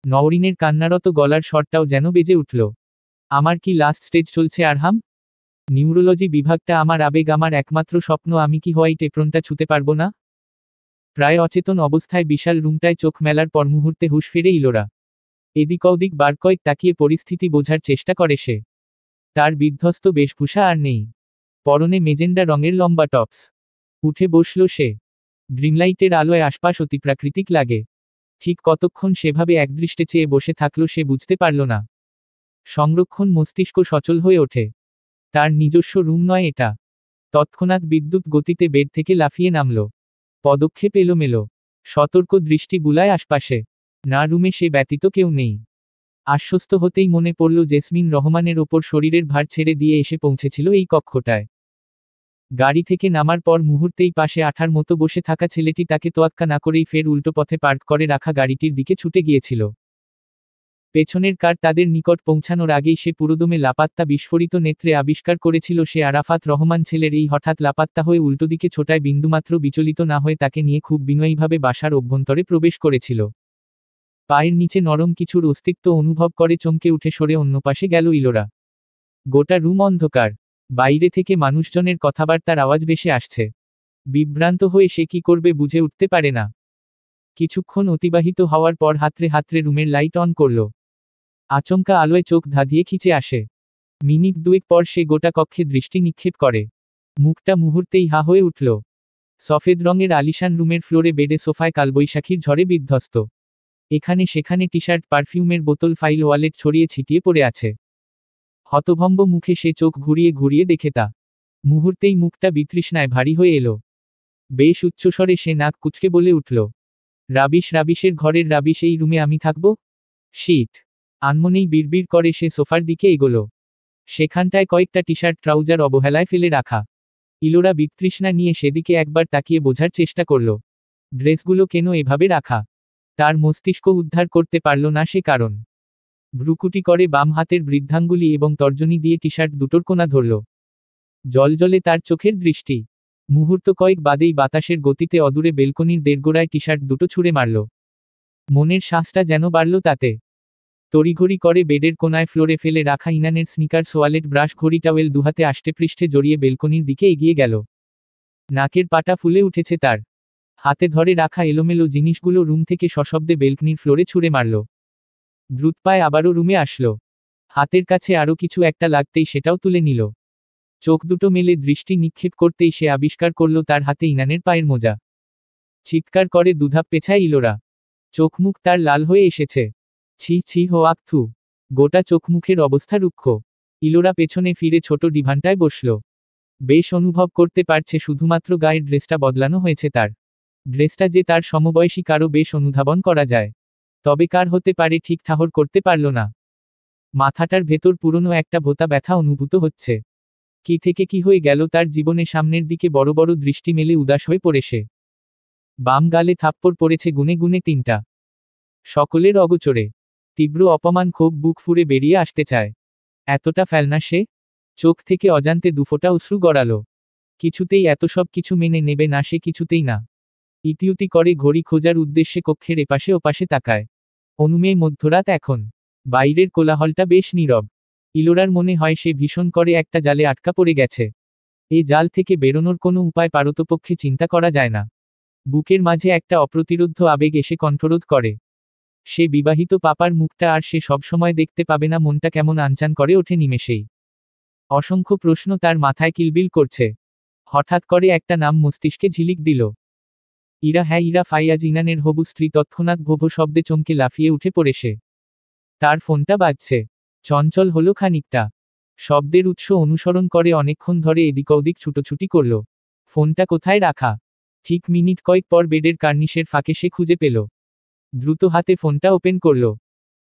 নওরিনের কান্নারত গলার স্বরটাও যেন বেজে উঠল। আমার কি লাস্ট স্টেজ চলছে আরহাম? নিউরোলজি বিভাগটা আমার আবেগ, আমার একমাত্র স্বপ্ন। আমি কি হোয়াইট এপ্রনটা ছুতে পারবো না? প্রায় অচেতন অবস্থায় বিশাল রুমটায় চোখ মেলার পর মুহূর্তে হুঁশ ফিরে ইলোরা। এদিক ওদিক বার কয়েক তাকিয়ে পরিস্থিতি বোঝার চেষ্টা করে সে। তার বিধ্বস্ত বেশভূষা আর নেই। পরনে মেজেন্ডা রঙের লম্বা টপস। উঠে বসল সে। ড্রিমলাইটের আলোয় আশপাশ অতিপ্রাকৃতিক লাগে। ঠিক কতক্ষণ সেভাবে একদৃষ্টে চেয়ে বসে থাকল সে বুঝতে পারল না। সংরক্ষণ মস্তিষ্ক সচল হয়ে ওঠে। তার নিজস্ব রুম নয় এটা। তৎক্ষণাৎ বিদ্যুৎ গতিতে বেড থেকে লাফিয়ে নামল। পদক্ষেপ এলোমেলো। সতর্ক দৃষ্টি বুলায় আশপাশে। না, রুমে সে ব্যতীত কেউ নেই। আশ্বস্ত হতেই মনে পড়ল জেসমিন রহমানের ওপর শরীরের ভার ছেড়ে দিয়ে এসে পৌঁছেছিল এই কক্ষটায়। গাড়ি থেকে নামার পর মুহূর্তেই পাশে আঠার মতো বসে থাকা ছেলেটি তাকে তোয়াক্কা না করেই ফের উল্টো পথে পার্ক করে রাখা গাড়িটির দিকে ছুটে গিয়েছিল। পেছনের কার তাদের নিকট পৌঁছানোর আগেই সে পুরোদমে লাপাত্তা বিস্ফোরিত নেত্রে আবিষ্কার করেছিল সে আরাফাত রহমান ছেলের এই হঠাৎ লাপাত্তা হয়ে উল্টোদিকে ছোটায় বিন্দুমাত্র বিচলিত না হয়ে তাকে নিয়ে খুব বিনয়ীভাবে বাসার অভ্যন্তরে প্রবেশ করেছিল। পায়ের নিচে নরম কিছুর অস্তিত্ব অনুভব করে চমকে উঠে সরে অন্য পাশে গেল ইলোরা। গোটা রুম অন্ধকার। বাইরে থেকে মানুষজনের কথাবার্তার আওয়াজ ভেসে আসছে। বিভ্রান্ত হয়ে সে কি করবে বুঝে উঠতে পারে না। কিছুক্ষণ অতিবাহিত হওয়ার পর হাতড়ে হাতড়ে রুমের লাইট অন করল। আচমকা আলোয় চোখ ধাঁধিয়ে খিচে আসে। মিনিট দুয়েক পর সে গোটা কক্ষে দৃষ্টি নিক্ষেপ করে। মুখটা মুহূর্তেই হা হয়ে উঠল। সফেদ রঙের আলিশান রুমের ফ্লোরে বেডে সোফায় কালবৈশাখীর ঝড়ে বিধ্বস্ত। এখানে সেখানে টি শার্ট, পারফিউমের বোতল, ফাইল, ওয়ালেট ছড়িয়ে ছিটিয়ে পড়ে আছে। হতভম্ব মুখে সে চোখ ঘুরিয়ে ঘুরিয়ে দেখে তা। মুহূর্তেই মুখটা বিতৃষ্ণায় ভারী হয়ে এলো। বেশ উচ্চস্বরে সে নাক কুঁচকে বলে উঠল, রাবিশ, রাবিশের ঘরের রাবিশ, এই রুমে আমি থাকব? শিট। আনমনেই বিড়বিড় করে সে সোফার দিকে এগোলো। সেখানটায় কয়েকটা টি শার্ট, ট্রাউজার অবহেলায় ফেলে রাখা। ইলোরা বিতৃষ্ণা নিয়ে সেদিকে একবার তাকিয়ে বোঝার চেষ্টা করল। ড্রেসগুলো কেন এভাবে রাখা? তার মস্তিষ্ক উদ্ধার করতে পারল না সে কারণ। ভ্রুকুটি করে বাম হাতের বৃদ্ধাঙ্গুলি এবং তর্জনী দিয়ে টি শার্ট দুটোর কোনা ধরল। জলজলে তার চোখের দৃষ্টি। মুহূর্ত কয়েক বাদেই বাতাসের গতিতে অদূরে বেলকনির দেড়গোড়ায় টি শার্ট দুটো ছুঁড়ে মারল। মনের শ্বাসটা যেন বাড়ল তাতে। তড়িঘড়ি করে বেডের কোনায় ফ্লোরে ফেলে রাখা ইনানের স্নিকার্স, ওয়ালেট, ব্রাশ, ঘড়ি, টাওয়েল দুহাতে আষ্টেপৃষ্ঠে জড়িয়ে বেলকনির দিকে এগিয়ে গেল। নাকের পাটা ফুলে উঠেছে তার। হাতে ধরে রাখা এলোমেলো জিনিসগুলো রুম থেকে সশব্দে বেলকনির ফ্লোরে ছুঁড়ে মারল। দ্রুত পায়ে আবারও রুমে আসলো। হাতের কাছে আরও কিছু একটা লাগতেই সেটাও তুলে নিল। চোখ দুটো মেলে দৃষ্টি নিক্ষেপ করতেই সে আবিষ্কার করল তার হাতে ইনানের পায়ের মোজা। চিৎকার করে দুধাপ পেছায় ইলোরা। চোখ মুখ তার লাল হয়ে এসেছে। ছি ছি হো আক্থু। গোটা চোখমুখের অবস্থা রুক্ষ। ইলোরা পেছনে ফিরে ছোট ডিভানটায় বসল। বেশ অনুভব করতে পারছে শুধুমাত্র গায়ের ড্রেসটা বদলানো হয়েছে তার। ড্রেসটা যে তার সমবয়সী কারও বেশ অনুধাবন করা যায়। তবে কার হতে পারে ঠিক ঠাহর করতে পারল না। মাথাটার ভেতর পুরনো একটা ভোঁতা ব্যথা অনুভূত হচ্ছে। কি থেকে কি হয়ে গেল তার জীবনে? সামনের দিকে বড় বড় দৃষ্টি মেলে উদাস হয়ে পড়ে সে। বাম গালে থাপ্পড় পড়েছে গুনে গুনে 3টা। সকলের অগোচরে। তীব্র অপমান, ক্ষোভ বুক ফুঁড়ে বেরিয়ে আসতে চায়। এতটা ফেলনা সে? চোখ থেকে অজান্তে দুফোঁটা অশ্রু গড়ালো। কিছুতেই এত সব কিছু মেনে নেবে না সে, কিছুতেই না। ইতিউতি করে ঘড়ি খোঁজার উদ্দেশ্যে কক্ষের এপাশে ওপাশে তাকায়। অনুমেয় মধ্যরাত এখন। বাইরের কোলাহলটা বেশ নীরব। ইলোরার মনে হয় সে ভীষণ করে একটা জালে আটকা পড়ে গেছে। এ জাল থেকে বেরোনোর কোনো উপায় পারতপক্ষে চিন্তা করা যায় না। বুকের মাঝে একটা অপ্রতিরোধ্য আবেগ এসে কণ্ঠরোধ করে। সে বিবাহিত পাপার মুখটা আর সে সবসময় দেখতে পাবে না। মনটা কেমন আনচান করে ওঠে নিমেষেই। অসংখ্য প্রশ্ন তার মাথায় কিলবিল করছে। হঠাৎ করে একটা নাম মস্তিষ্কে ঝিলিক দিল। ইরা। হ্যাঁ, ইরা ফাইয়াজ, ইনানের হবু স্ত্রী। তৎক্ষণাৎ ভোভো শব্দে চমকে লাফিয়ে উঠে পড়ে সে। তার ফোনটা বাজছে। চঞ্চল হলো খানিকটা। শব্দের উৎস অনুসরণ করে অনেকক্ষণ ধরে এদিক ওদিক ছুটোছুটি করল। ফোনটা কোথায় রাখা? ঠিক মিনিট কয়েক পর বেডের কার্নিশের ফাঁকে সে খুঁজে পেল। দ্রুত হাতে ফোনটা ওপেন করল।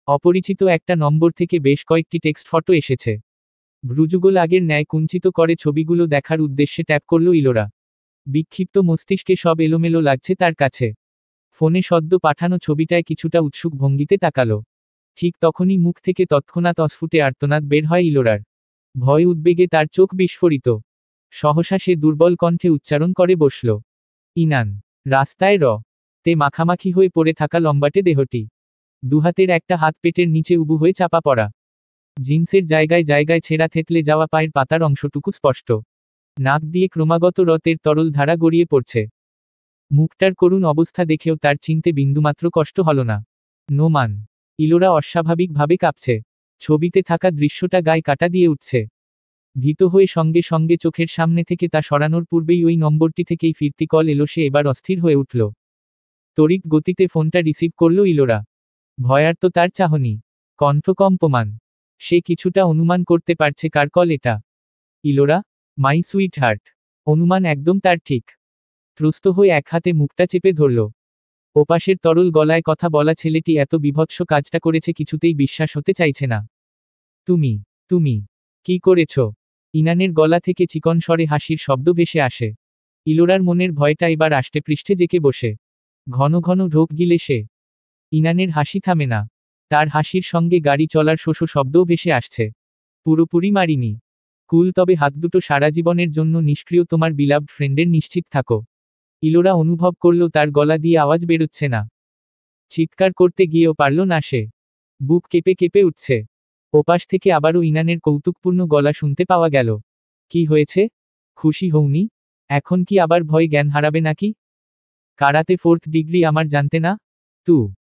অপরিচিত একটা নম্বর থেকে বেশ কয়েকটি টেক্সট ফটো এসেছে। ভ্রুযুগল আগের ন্যায় কুঞ্চিত করে ছবিগুলো দেখার উদ্দেশ্যে ট্যাপ করল ইলোরা। বিক্ষিপ্ত মস্তিষ্কে সব এলোমেলো লাগছে তার কাছে। ফোনে সদ্য পাঠানো ছবিটায় কিছুটা উৎসুক ভঙ্গিতে তাকালো। ঠিক তখনই মুখ থেকে তৎক্ষণাৎ অস্ফুটে আর্তনাদ বের হয় ইলোরার। ভয় উদ্বেগে তার চোখ বিস্ফোরিত। সহসা সে দুর্বল কণ্ঠে উচ্চারণ করে বসল, ইনান। রাস্তায় তে মাখামাখি হয়ে পড়ে থাকা লম্বাটে দেহটি। দুহাতের একটা হাত পেটের নিচে উবু হয়ে চাপা পড়া। জিন্সের জায়গায় জায়গায় ছেঁড়া থেতলে যাওয়া পায়ের পাতার অংশটুকু স্পষ্ট। নাক দিয়ে ক্রমাগত রতের তরল ধারা গড়িয়ে পড়ছে। মুখটার করুণ অবস্থা দেখেও তার চিনতে বিন্দুমাত্র কষ্ট হল না। নোমান। ইলোরা অস্বাভাবিকভাবে কাঁপছে। ছবিতে থাকা দৃশ্যটা গায়ে কাটা দিয়ে উঠছে। ভীত হয়ে সঙ্গে সঙ্গে চোখের সামনে থেকে তা সরানোর পূর্বেই ওই নম্বরটি থেকেই ফিরতি কল এলো। সে এবার অস্থির হয়ে উঠল। তড়িৎ গতিতে ফোনটা রিসিভ করল ইলোরা। ভয়ার্ত তার চাহনি। কণ্ঠ কম্পমান। সে কিছুটা অনুমান করতে পারছে কার কল এটা। ইলোরা। My sweetheart. অনুমান একদম তার ঠিক। ত্রস্ত হয়ে এক হাতে মুখটা চেপে ধরল। ওপাশের তরল গলায় কথা বলা ছেলেটি এত বিভৎস কাজটা করেছে কিছুতেই বিশ্বাস হতে চাইছে না। তুমি তুমি কি করেছ? ইনানের গলা থেকে চিকন স্বরে হাসির শব্দ ভেসে আসে। ইলোরার মনের ভয়টা এবার আষ্টেপৃষ্ঠে জেকে বসে। ঘন ঘন ঢোক গিলে সে। ইনানের হাসি থামে না। তার হাসির সঙ্গে গাড়ি চলার শোষো শব্দও ভেসে আসছে। পুরোপুরি মারিনি। কুল, তবে হাত দুটো সারা জীবনের জন্য নিষ্ক্রিয় তোমার বিলাভড ফ্রেন্ডের নিশ্চিত থাকো। ইলোরা অনুভব করল তার গলা দিয়ে আওয়াজ বেরোচ্ছে না। চিৎকার করতে গিয়েও পারল না সে। বুক কেঁপে কেঁপে উঠছে। ওপাশ থেকে আবারও ইনানের কৌতুকপূর্ণ গলা শুনতে পাওয়া গেল। কি হয়েছে? খুশি হওনি? এখন কি আবার ভয় জ্ঞান হারাবে নাকি? কারাতে 4th ডিগ্রি আমার জানতে না?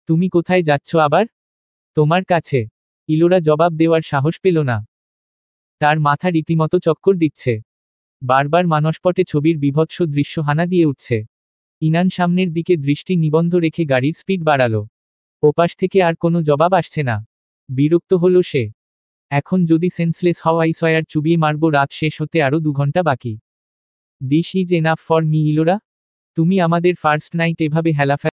তুমি কোথায় যাচ্ছ আবার? তোমার কাছে। ইলোরা জবাব দেওয়ার সাহস পেল না। তার মাথা রীতিমতো চক্কর দিচ্ছে। বারবার মানসপটে ছবির বিভৎস দৃশ্য হানা দিয়ে উঠছে। ইনান সামনের দিকে দৃষ্টি নিবন্ধ রেখে গাড়ির স্পিড বাড়ালো। ওপাশ থেকে আর কোনো জবাব আসছে না। বিরক্ত হলো সে। এখন যদি সেন্সলেস হওয়া আইসয়ার চুবিয়ে মারব। রাত শেষ হতে আরও 2 ঘন্টা বাকি। This is enough for me Ilora. তুমি আমাদের ফার্স্ট নাইট এভাবে হেলাফেলা